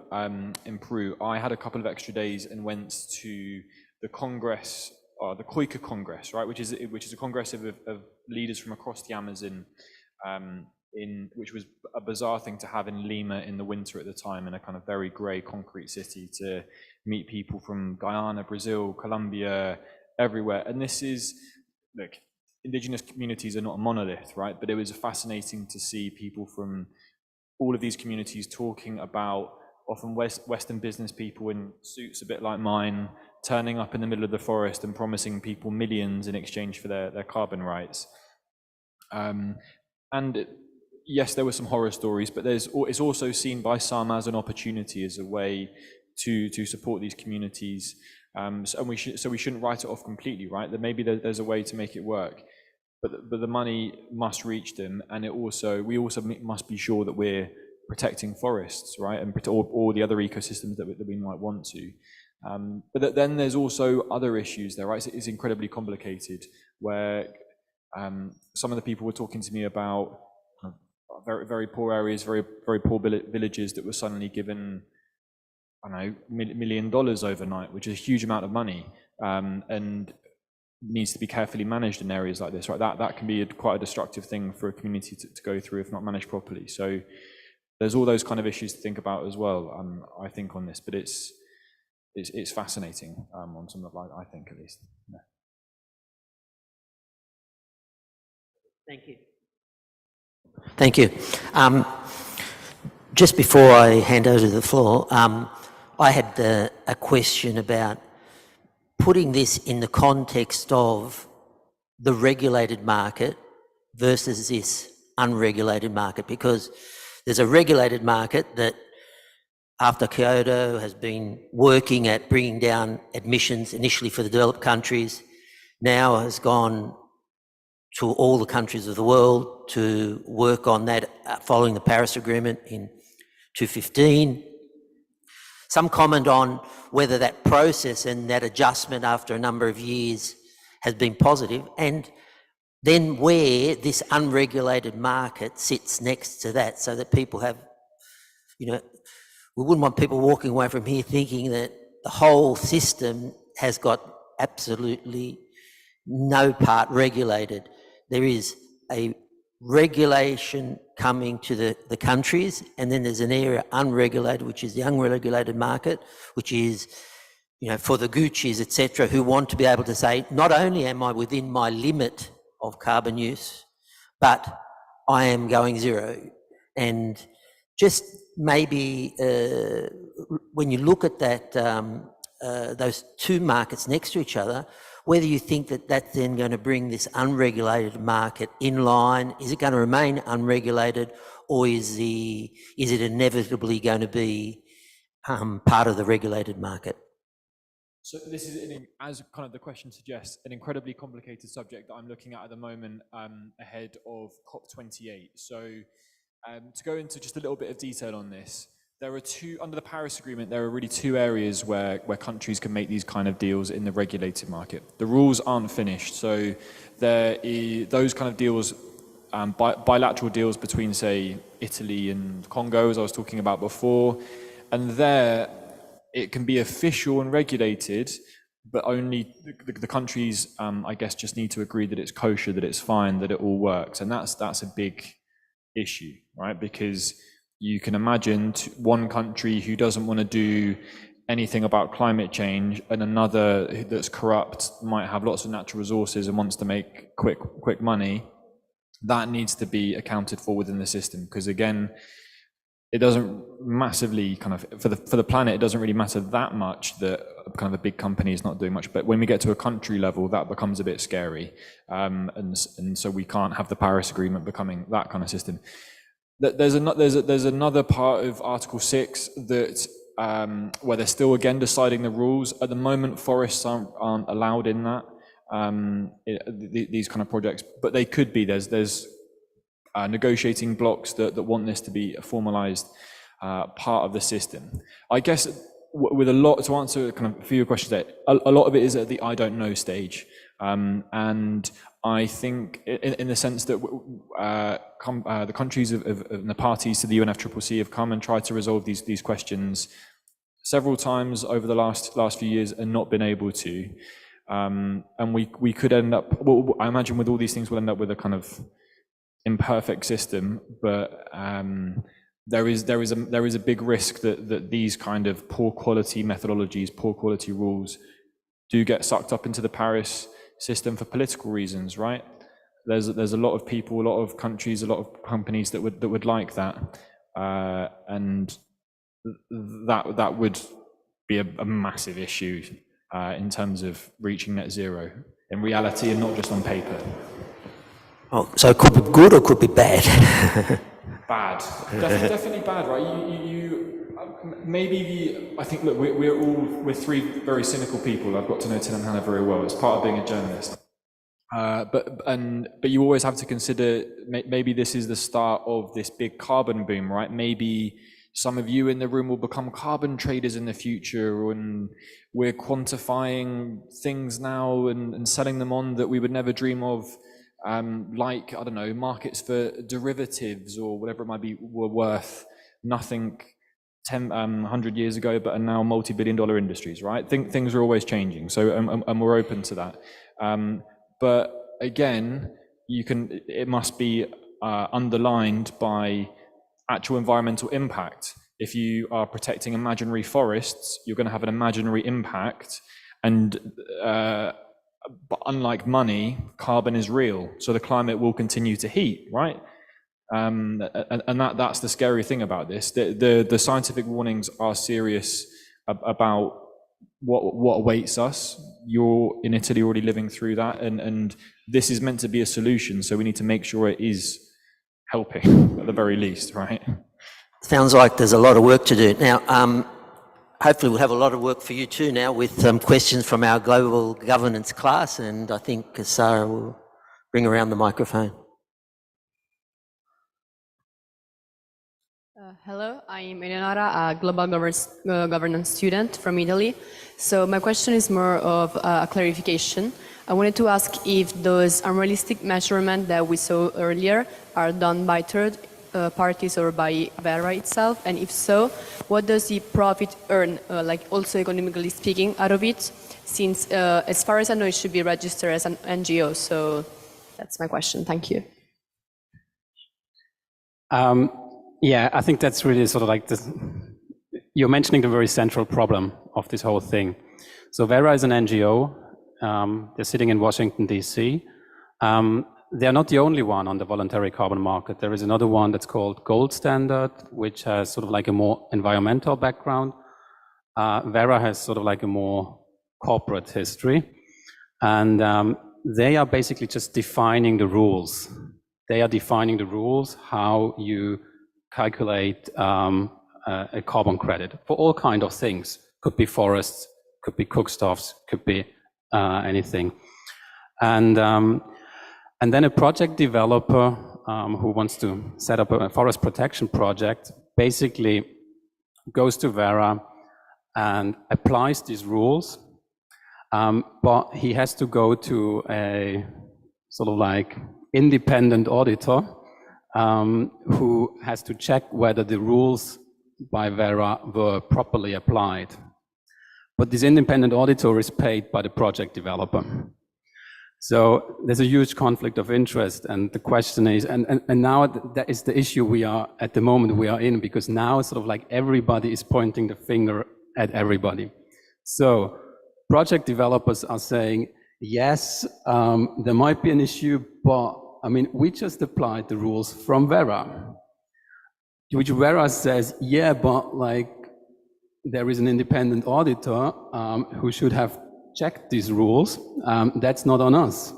in Peru, I had a couple of extra days and went to the Congress, the Koika Congress, right, which is a congress of leaders from across the Amazon, which was a bizarre thing to have in Lima in the winter at the time, in a kind of very grey concrete city, to meet people from Guyana, Brazil, Colombia, everywhere. And this is, look, indigenous communities are not a monolith, right? But it was fascinating to see people from all of these communities talking about often Western business people in suits a bit like mine, turning up in the middle of the forest and promising people millions in exchange for their carbon rights. Yes, there were some horror stories, but it's also seen by some as an opportunity, as a way to support these communities. So we shouldn't write it off completely, right? That maybe there's a way to make it work, but the money must reach them, and we also must be sure that we're protecting forests, right, and or the other ecosystems that we might want to. But then there's also other issues there, right? So it's incredibly complicated, where some of the people were talking to me about very, very poor areas, very, very poor villages that were suddenly given, I don't know, $1 million overnight, which is a huge amount of money, and needs to be carefully managed in areas like this, right? That can be quite a destructive thing for a community to go through if not managed properly. So there's all those kind of issues to think about as well, I think, on this, but it's fascinating on some of, I think, at least. Yeah. Thank you. Thank you. Just before I hand over to the floor, I had a question about putting this in the context of the regulated market versus this unregulated market, because there's a regulated market that after Kyoto has been working at bringing down emissions initially for the developed countries, now has gone to all the countries of the world to work on that following the Paris Agreement in 2015. Some comment on whether that process and that adjustment after a number of years has been positive, and then where this unregulated market sits next to that, so that people have, we wouldn't want people walking away from here thinking that the whole system has got absolutely no part regulated. There is a regulation coming to the countries, and then there's an area unregulated, which is the unregulated market, which is, for the Gucci's, etc., who want to be able to say, not only am I within my limit of carbon use, but I am going zero. And just maybe when you look at that, those two markets next to each other, whether you think that that's then going to bring this unregulated market in line, is it going to remain unregulated, or is it inevitably going to be part of the regulated market? So this is, as kind of the question suggests, an incredibly complicated subject that I'm looking at the moment ahead of COP28. So to go into just a little bit of detail on this, there are under the Paris Agreement, there are really two areas where countries can make these kind of deals in the regulated market. The rules aren't finished, so there is those kind of deals, bilateral deals between, say, Italy and Congo, as I was talking about before, and there it can be official and regulated, but only the countries, I guess, just need to agree that it's kosher, that it's fine, that it all works, and that's a big issue, right? Because you can imagine one country who doesn't want to do anything about climate change, and another that's corrupt, might have lots of natural resources and wants to make quick money. That needs to be accounted for within the system, because again, it doesn't massively kind of, for the planet, it doesn't really matter that much that kind of a big company is not doing much. But when we get to a country level, that becomes a bit scary, and so we can't have the Paris Agreement becoming that kind of system. There's another part of Article 6 that where they're still again deciding the rules. At the moment, forests aren't allowed in that these kind of projects, but they could be. There's negotiating blocks that want this to be a formalized part of the system. I guess with a lot, to answer kind of a few questions there, a lot of it is at the I don't know stage, and I think in the sense that the countries of the parties to the UNFCCC have come and tried to resolve these questions several times over the last few years and not been able to, and we could end up, well, I imagine with all these things we'll end up with a kind of imperfect system, but there is a big risk that these kind of poor quality methodologies, poor quality rules do get sucked up into the Paris system for political reasons, right? There's a lot of people, a lot of countries, a lot of companies that would like that, and that would be a massive issue in terms of reaching net zero in reality and not just on paper. Oh, so it could be good or could be bad? Bad, definitely bad, right? I think, look, we're three very cynical people. I've got to know Tim and Hannah very well. It's part of being a journalist. But you always have to consider maybe this is the start of this big carbon boom, right? Maybe some of you in the room will become carbon traders in the future, and we're quantifying things now and selling them on that we would never dream of, like, I don't know, markets for derivatives or whatever it might be were worth nothing 100 years ago, but are now multi-billion-dollar industries, right? Things are always changing, so and we're open to that. But again, it must be underlined by actual environmental impact. If you are protecting imaginary forests, you're going to have an imaginary impact, and but unlike money, carbon is real, so the climate will continue to heat, right? And that's the scary thing about this. The scientific warnings are serious about what awaits us. You're in Italy already living through that, and this is meant to be a solution, so we need to make sure it is helping at the very least, right? Sounds like there's a lot of work to do. Now, hopefully we'll have a lot of work for you too now with questions from our global governance class, and I think Sarah will bring around the microphone. Hello, I'm Eleonora, a global governance student from Italy. So my question is more of a clarification. I wanted to ask if those unrealistic measurements that we saw earlier are done by third parties or by Vera itself, and if so, what does the profit earn, like also economically speaking, out of it? Since as far as I know, it should be registered as an NGO. So that's my question. Thank you. Yeah, I think that's really sort of like this. You're mentioning the very central problem of this whole thing. So Vera is an NGO. They're sitting in Washington, D.C. They're not the only one on the voluntary carbon market. There is another one that's called Gold Standard, which has sort of like a more environmental background. Vera has sort of like a more corporate history. And they are basically just defining the rules. They are defining the rules, how you calculate a carbon credit for all kinds of things. Could be forests, could be cookstoves, could be anything. And then a project developer who wants to set up a forest protection project basically goes to Vera and applies these rules, but he has to go to a sort of like independent auditor who has to check whether the rules by Vera were properly applied. But this independent auditor is paid by the project developer. So there's a huge conflict of interest, and the question is, and now that is the issue we are at the moment we are in, because now sort of like everybody is pointing the finger at everybody. So project developers are saying, yes, there might be an issue, but I mean, we just applied the rules from Vera, which Vera says, yeah, but like there is an independent auditor who should have checked these rules. That's not on us.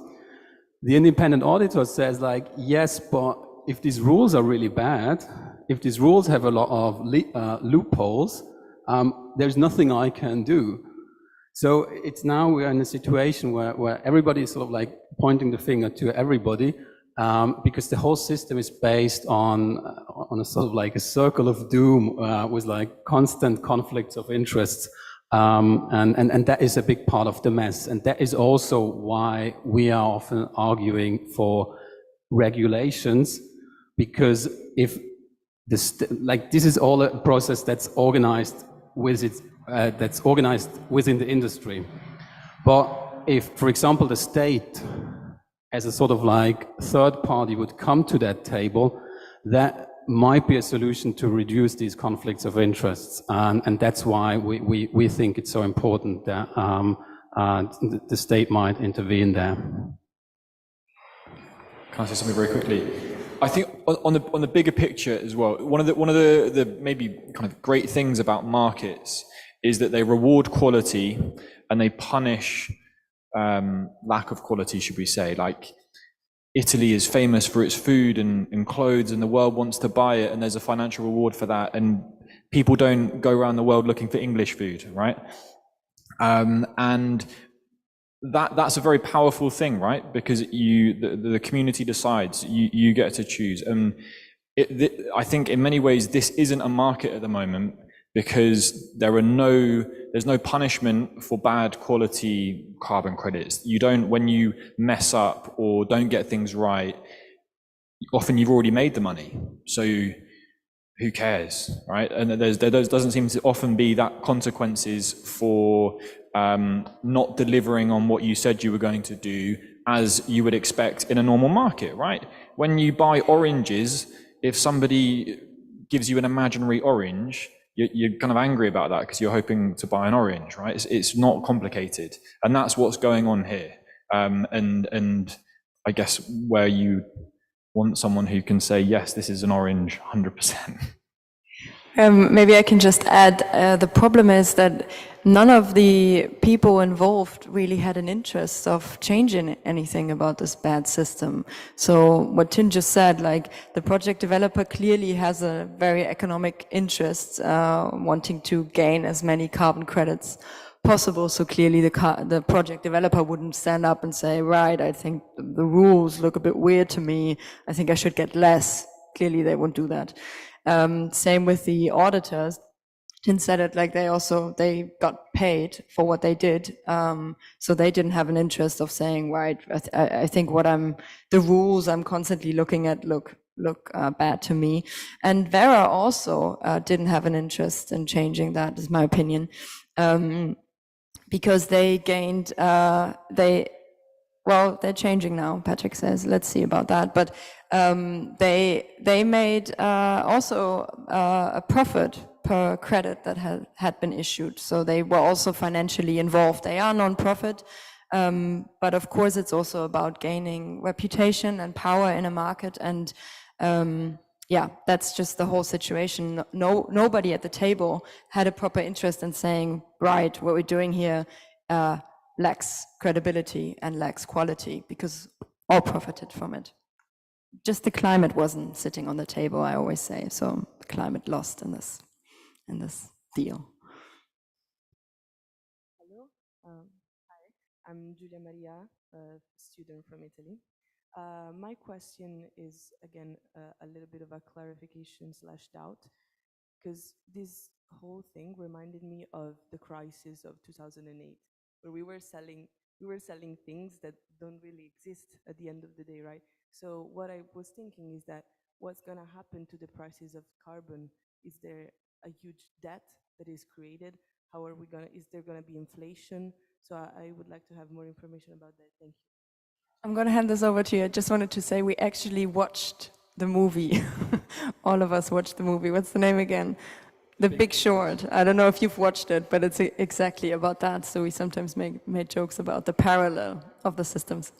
The independent auditor says like, yes, but if these rules are really bad, if these rules have a lot of loopholes, there's nothing I can do. So it's now we're in a situation where everybody is sort of like pointing the finger to everybody, because the whole system is based on a sort of like a circle of doom with like constant conflicts of interests, and that is a big part of the mess. And that is also why we are often arguing for regulations, because if this is all a process that's organized with that's organized within the industry. But if, for example, the state as a sort of like third party would come to that table, that might be a solution to reduce these conflicts of interests. And that's why we think it's so important that the state might intervene there. Can I say something very quickly? I think on the bigger picture as well, one of the maybe kind of great things about markets is that they reward quality and they punish lack of quality, should we say. Like Italy is famous for its food and clothes, and the world wants to buy it, and there's a financial reward for that, and people don't go around the world looking for English food, right? And that's a very powerful thing, right? Because the community decides, you get to choose. And I think in many ways this isn't a market at the moment because there's no punishment for bad quality carbon credits. You don't, when you mess up or don't get things right, often you've already made the money. So who cares, right? And there doesn't seem to often be that consequences for not delivering on what you said you were going to do as you would expect in a normal market, right? When you buy oranges, if somebody gives you an imaginary orange, you're kind of angry about that because you're hoping to buy an orange, right? It's not complicated. And that's what's going on here. And I guess where you want someone who can say, yes, this is an orange 100%. Maybe I can just add, the problem is that none of the people involved really had an interest of changing anything about this bad system. So what Tin just said, like the project developer clearly has a very economic interest, wanting to gain as many carbon credits possible. So clearly the project developer wouldn't stand up and say, right, I think the rules look a bit weird to me, I think I should get less. Clearly they won't do that. Same with the auditors. Tin said it, like they got paid for what they did. So they didn't have an interest of saying, right, I think the rules I'm constantly looking at look bad to me. And Vera also didn't have an interest in changing that, is my opinion. Because they gained, they're changing now, Patrick says, let's see about that. But they made also a profit per credit that had been issued. So they were also financially involved. They are non-profit, but of course it's also about gaining reputation and power in a market. And that's just the whole situation. Nobody at the table had a proper interest in saying, right, what we're doing here lacks credibility and lacks quality, because all profited from it. Just the climate wasn't sitting on the table, I always say. So the climate lost in this deal. Hello, hi, I'm Giulia Maria, a student from Italy. My question is, again, a little bit of a clarification / doubt, because this whole thing reminded me of the crisis of 2008, where we were selling things that don't really exist at the end of the day, right? So what I was thinking is that what's going to happen to the prices of carbon? Is there a huge debt that is created? How are we going to, is there going to be inflation? So I would like to have more information about that. Thank you. I'm going to hand this over to you. I just wanted to say we actually watched the movie. All of us watched the movie. What's the name again? The Big Short. I don't know if you've watched it, but it's exactly about that. So we sometimes made jokes about the parallel of the systems.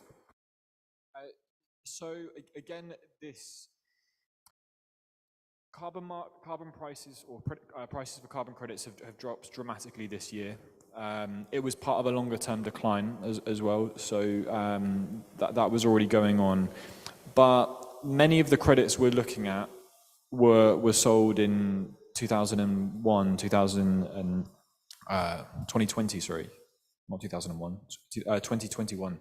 So again, this carbon prices or prices for carbon credits have dropped dramatically this year. It was part of a longer term decline as well. So that was already going on. But many of the credits we're looking at were sold in 2001, 2020, sorry, not 2001, 2021.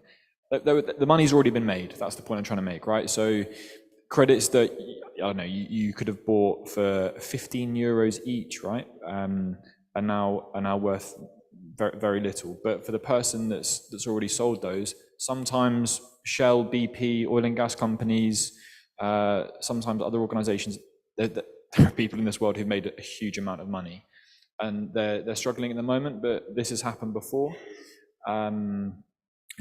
The money's already been made. That's the point I'm trying to make, right? So credits that, I don't know, you could have bought for 15 euros each, right? Are now worth very, very little. But for the person that's already sold those, sometimes Shell, BP, oil and gas companies, sometimes other organizations, there are people in this world who've made a huge amount of money, and they're struggling at the moment, but this has happened before.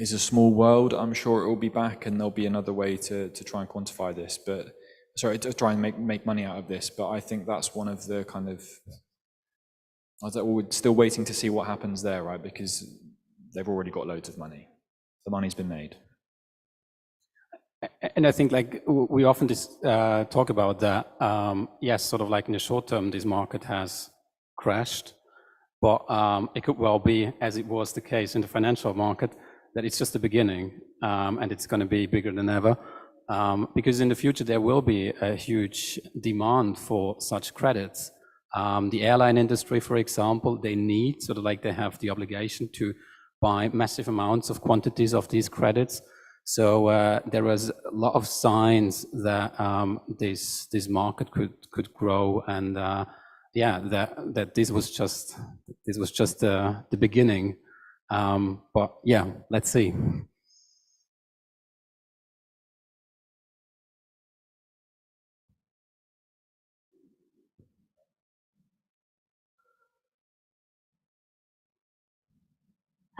It's a small world. I'm sure it will be back, and there'll be another way to try and quantify this, but sorry, to try and make money out of this. But I think that's one of the kind of, we're still waiting to see what happens there, right? Because they've already got loads of money. The money's been made. And I think, like, we often just talk about that. Yes, sort of like in the short term, this market has crashed, but it could well be, as it was the case in the financial market, that it's just the beginning, and it's going to be bigger than ever, because in the future there will be a huge demand for such credits. The airline industry, for example, they need, sort of like they have the obligation to buy massive amounts of quantities of these credits. So there was a lot of signs that this market could grow, and yeah, that this was just the beginning. But yeah, let's see.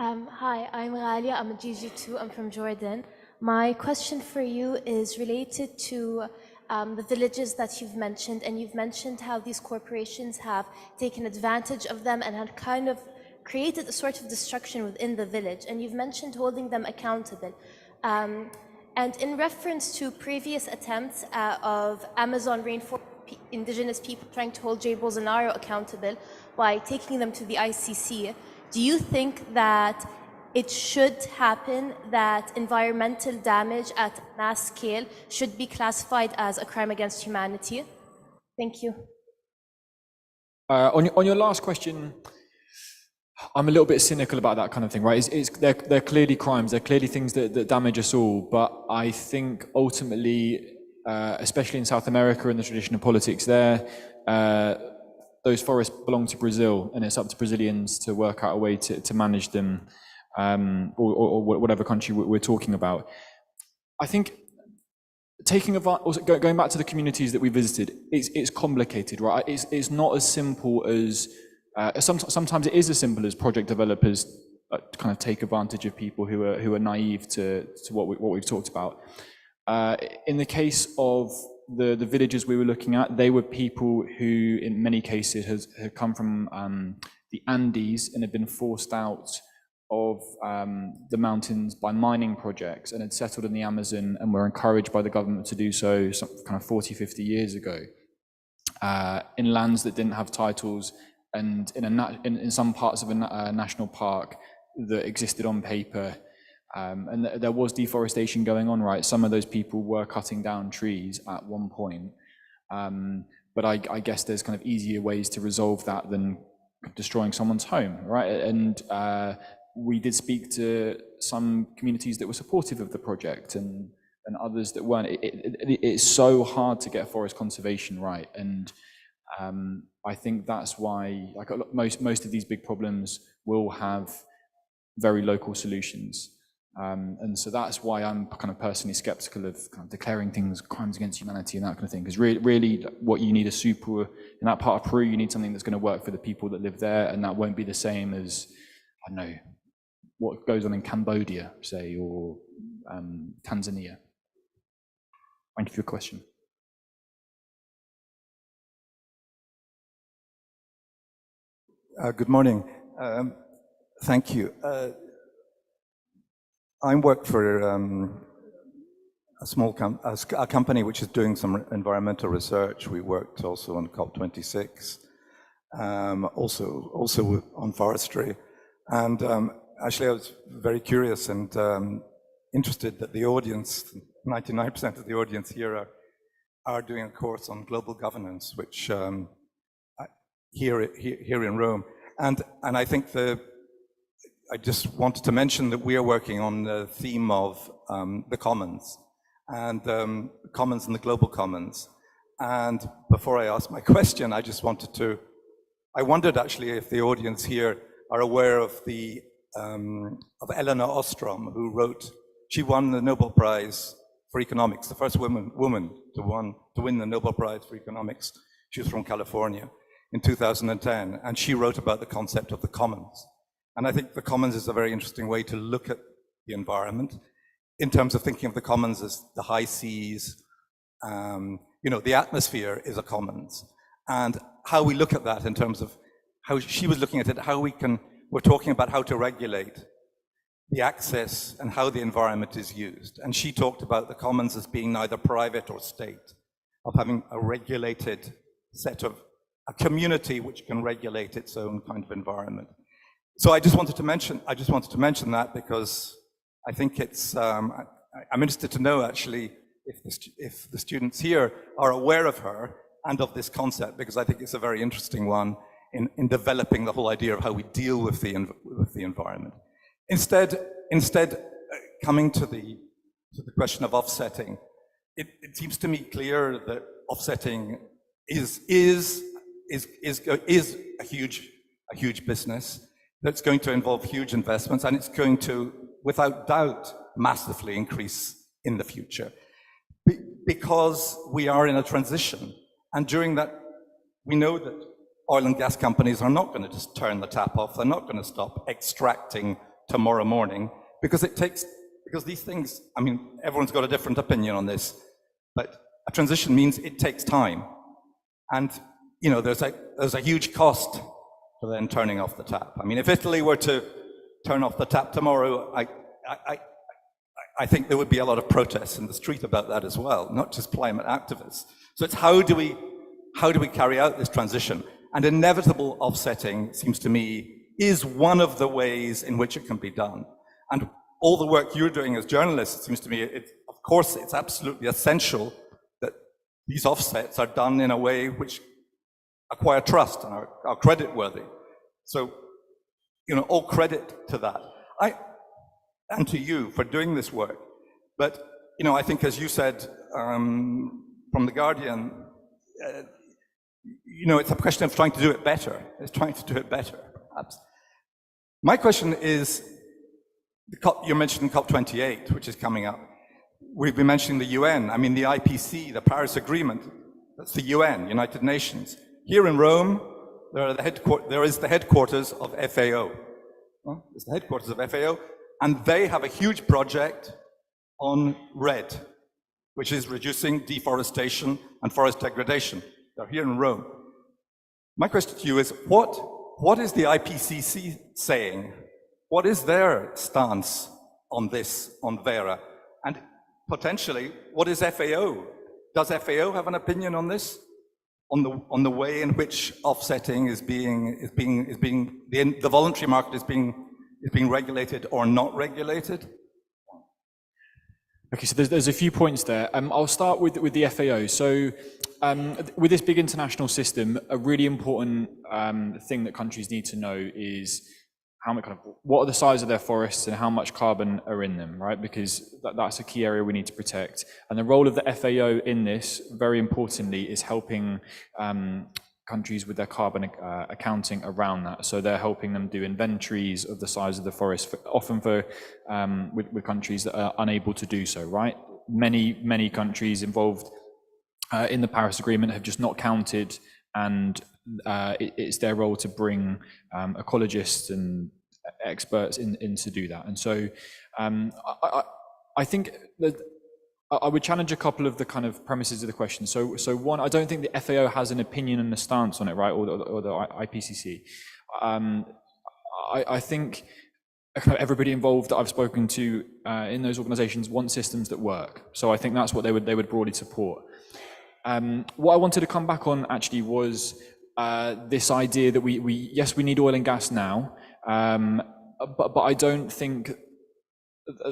Hi, I'm Ghalia. I'm a GG2. I'm from Jordan. My question for you is related to the villages that you've mentioned, and you've mentioned how these corporations have taken advantage of them and had kind of created a sort of destruction within the village, and you've mentioned holding them accountable. And in reference to previous attempts of Amazon rainforest indigenous people trying to hold Jair Bolsonaro accountable by taking them to the ICC, do you think that it should happen that environmental damage at mass scale should be classified as a crime against humanity? Thank you. On your last question, I'm a little bit cynical about that kind of thing, right? They're clearly crimes, they're clearly things that damage us all, but I think ultimately, especially in South America and the tradition of politics there, those forests belong to Brazil, and it's up to Brazilians to work out a way to manage them, or whatever country we're talking about. I think going back to the communities that we visited, it's complicated, right? It's not as simple as sometimes it is as simple as project developers kind of take advantage of people who are naive to what we've talked about. In the case of the villages we were looking at, they were people who, in many cases, had come from the Andes and had been forced out of the mountains by mining projects and had settled in the Amazon and were encouraged by the government to do so some kind of 40, 50 years ago, in lands that didn't have titles and in some parts of a national park that existed on paper. And there was deforestation going on, right? Some of those people were cutting down trees at one point. But I guess there's kind of easier ways to resolve that than destroying someone's home, right? And we did speak to some communities that were supportive of the project and others that weren't. It's so hard to get forest conservation right. And I think that's why like most of these big problems will have very local solutions. And so that's why I'm kind of personally skeptical of kind of declaring things crimes against humanity and that kind of thing. Because really what you need is super, in that part of Peru, you need something that's going to work for the people that live there, and that won't be the same as, I don't know, what goes on in Cambodia, say, or Tanzania. Thank you for your question. Good morning. Thank you. I work for a company which is doing some environmental research. We worked also on COP26, also on forestry. And actually I was very curious and interested that the audience, 99% of the audience here are doing a course on global governance, which here in Rome. And I think I just wanted to mention that we are working on the theme of the commons and commons and the global commons. And before I ask my question, I just wanted I wondered actually if the audience here are aware of of Eleanor Ostrom, who she won the Nobel Prize for Economics, the first woman to win the Nobel Prize for Economics. She was from California in 2010, and she wrote about the concept of the commons. And I think the commons is a very interesting way to look at the environment in terms of thinking of the commons as the high seas. The atmosphere is a commons. And how we look at that in terms of how she was looking at it, we're talking about how to regulate the access and how the environment is used. And she talked about the commons as being neither private or state, of having a regulated a community which can regulate its own kind of environment. So I just wanted to mention that because I think I'm interested to know actually if the students here are aware of her and of this concept, because I think it's a very interesting one in developing the whole idea of how we deal with the environment. Instead, coming to the question of offsetting, it seems to me clear that offsetting is a huge business that's going to involve huge investments, and it's going to, without doubt, massively increase in the future. Because we are in a transition, and during that, we know that oil and gas companies are not going to just turn the tap off. They're not going to stop extracting tomorrow morning, because these things, I mean, everyone's got a different opinion on this, but a transition means it takes time. And, you know, there's a huge cost to then turning off the tap. I mean, if Italy were to turn off the tap tomorrow, I think there would be a lot of protests in the street about that as well, not just climate activists. So it's how do we carry out this transition? And inevitable offsetting, seems to me, is one of the ways in which it can be done. And all the work you're doing as journalists, it seems to me, of course, it's absolutely essential that these offsets are done in a way which acquire trust and are credit-worthy. So, you know, all credit to that. And to you for doing this work. But, you know, I think, as you said from The Guardian, you know, it's a question of trying to do it better. It's trying to do it better, perhaps. My question is, you're mentioning COP28, which is coming up. We've been mentioning the UN. I mean, the IPC, the Paris Agreement, that's the UN, United Nations. Here in Rome, there is the headquarters of FAO. It's the headquarters of FAO, and they have a huge project on REDD, which is reducing deforestation and forest degradation. They're here in Rome. My question to you is, what is the IPCC saying? What is their stance on this, on Vera? And potentially, what is FAO? Does FAO have an opinion on this? On the way in which offsetting the voluntary market is being regulated or not regulated? Okay, so there's a few points there. I'll start with the FAO. So with this big international system, a really important thing that countries need to know is what are the size of their forests and how much carbon are in them, right? Because that's a key area we need to protect. And the role of the FAO in this, very importantly, is helping countries with their carbon accounting around that. So they're helping them do inventories of the size of the forest, often with countries that are unable to do so, right? Many countries involved in the Paris Agreement have just not counted, and it's their role to bring ecologists and experts in to do that. And so I think that I would challenge a couple of the kind of premises of the question. So one, I don't think the FAO has an opinion and a stance on it, right, or the IPCC. I think everybody involved that I've spoken to in those organizations want systems that work. So I think that's what they would broadly support. What I wanted to come back on actually was this idea that we need oil and gas now, but I don't think,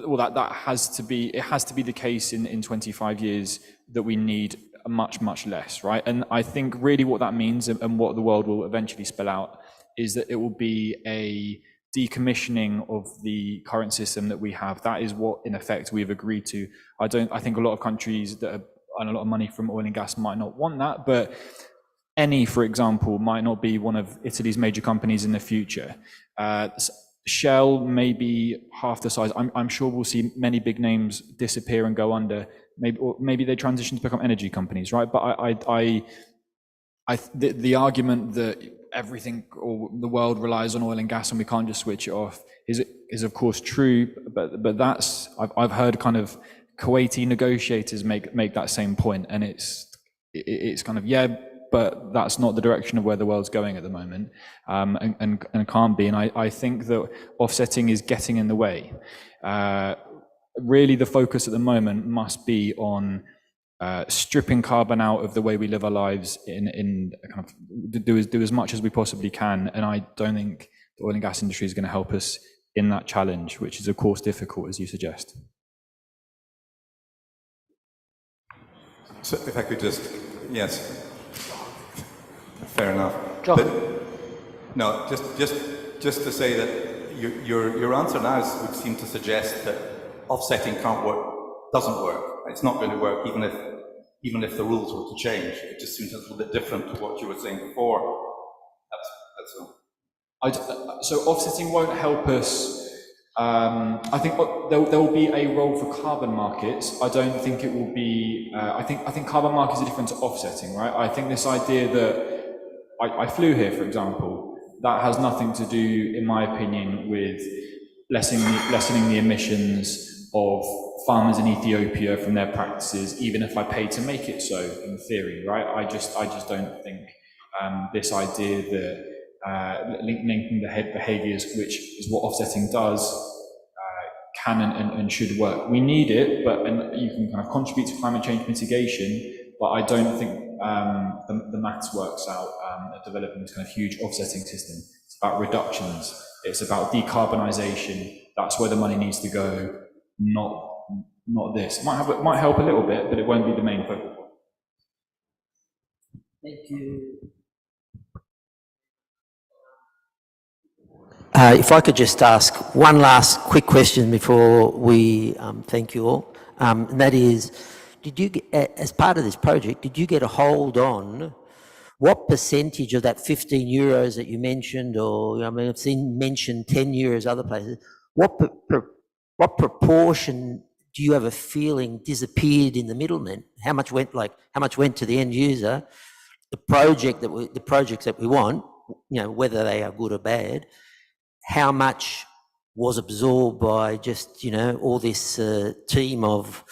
well, that has to be the case in 25 years that we need much less, right? And I think really what that means and what the world will eventually spell out is that it will be a decommissioning of the current system that we have. That is what, in effect, we've agreed to. I think a lot of countries that earn a lot of money from oil and gas might not want that, but Eni, for example, might not be one of Italy's major companies in the future. Shell may be half the size. I'm sure we'll see many big names disappear and go under. Maybe they transition to become energy companies, right? But the argument that everything or the world relies on oil and gas and we can't just switch it off is of course true. But that's I've heard kind of Kuwaiti negotiators make that same point, and it's kind of, yeah, but that's not the direction of where the world's going at the moment, and can't be. And I think that offsetting is getting in the way. Really, the focus at the moment must be on stripping carbon out of the way we live our lives, in kind of do as much as we possibly can. And I don't think the oil and gas industry is going to help us in that challenge, which is of course difficult, as you suggest. So if I could just, yes. Fair enough. John. No, just to say that, your answer now would seem to suggest that offsetting doesn't work. It's not going to work even if the rules were to change. It just seems a little bit different to what you were saying before. That's all. So offsetting won't help us. I think there will be a role for carbon markets. I don't think it will be. I think carbon markets are different to offsetting, right? I think this idea that I flew here, for example, that has nothing to do, in my opinion, with lessening the emissions of farmers in Ethiopia from their practices, even if I pay to make it so, in theory, right? I just don't think this idea that linking the behaviours, which is what offsetting does, can and should work. We need it, and you can kind of contribute to climate change mitigation, but I don't think the maths works out at developing this kind of huge offsetting system. It's about reductions. It's about decarbonisation. That's where the money needs to go, not this. It might help a little bit, but it won't be the main focal point. Thank you. If I could just ask one last quick question before we thank you all, and that is, did you, as part of this project, did you get a hold on what percentage of that 15 euros that you mentioned, or I mean, I've seen mentioned 10 euros other places, what proportion do you have a feeling disappeared in the middleman? How much went to the end user? The projects that we want, whether they are good or bad, how much was absorbed by just, all this team of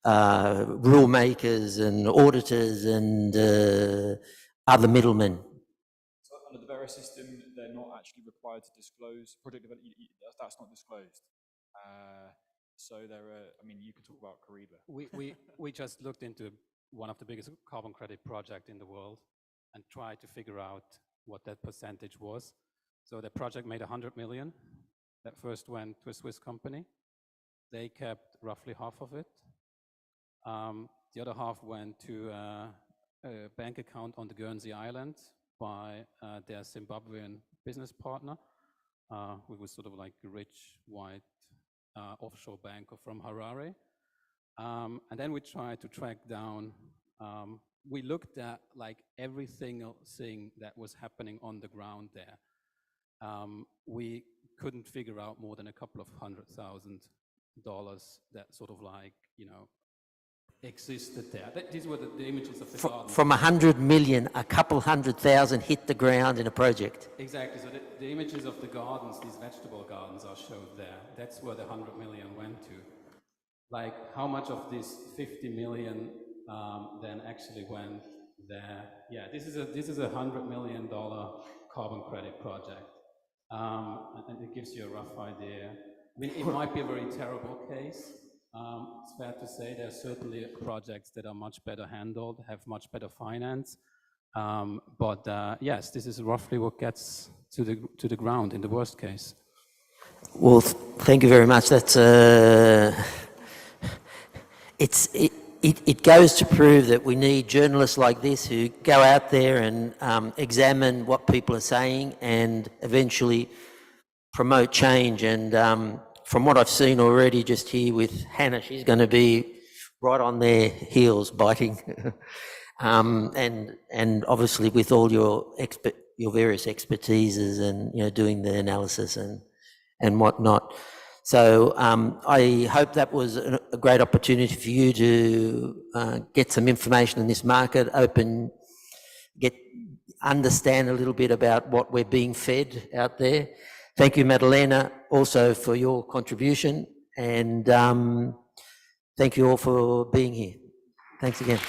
rule makers and auditors and other middlemen? So under the Vera system, they're not actually required to disclose project development. That's not disclosed. So there are, you can talk about Kariba. We just looked into one of the biggest carbon credit projects in the world and tried to figure out what that percentage was. So the project made 100 million. That first went to a Swiss company. They kept roughly half of it. The other half went to a bank account on the Guernsey Island by their Zimbabwean business partner, who was sort of like a rich white offshore banker from Harare. And then we tried to track down, we looked at like every single thing that was happening on the ground there. We couldn't figure out more than a couple of $100,000 that sort of like, existed there. These were the images of the garden. From 100 million, a couple 100,000 hit the ground in a project. Exactly. So the images of the gardens, these vegetable gardens, are showed there. That's where the 100 million went to. Like, how much of this 50 million then actually went there? Yeah, this is a $100 million carbon credit project. And it gives you a rough idea. It might be a very terrible case. It's fair to say there are certainly projects that are much better handled, have much better finance. But yes, this is roughly what gets to the ground in the worst case. Well, thank you very much. That's it goes to prove that we need journalists like this who go out there and examine what people are saying and eventually promote change. And from what I've seen already just here with Hannah, she's going to be right on their heels biting. And obviously with all your various expertises and doing the analysis and whatnot. So I hope that was a great opportunity for you to get some information in this market, understand a little bit about what we're being fed out there. Thank you, Madalena, also for your contribution, and thank you all for being here. Thanks again.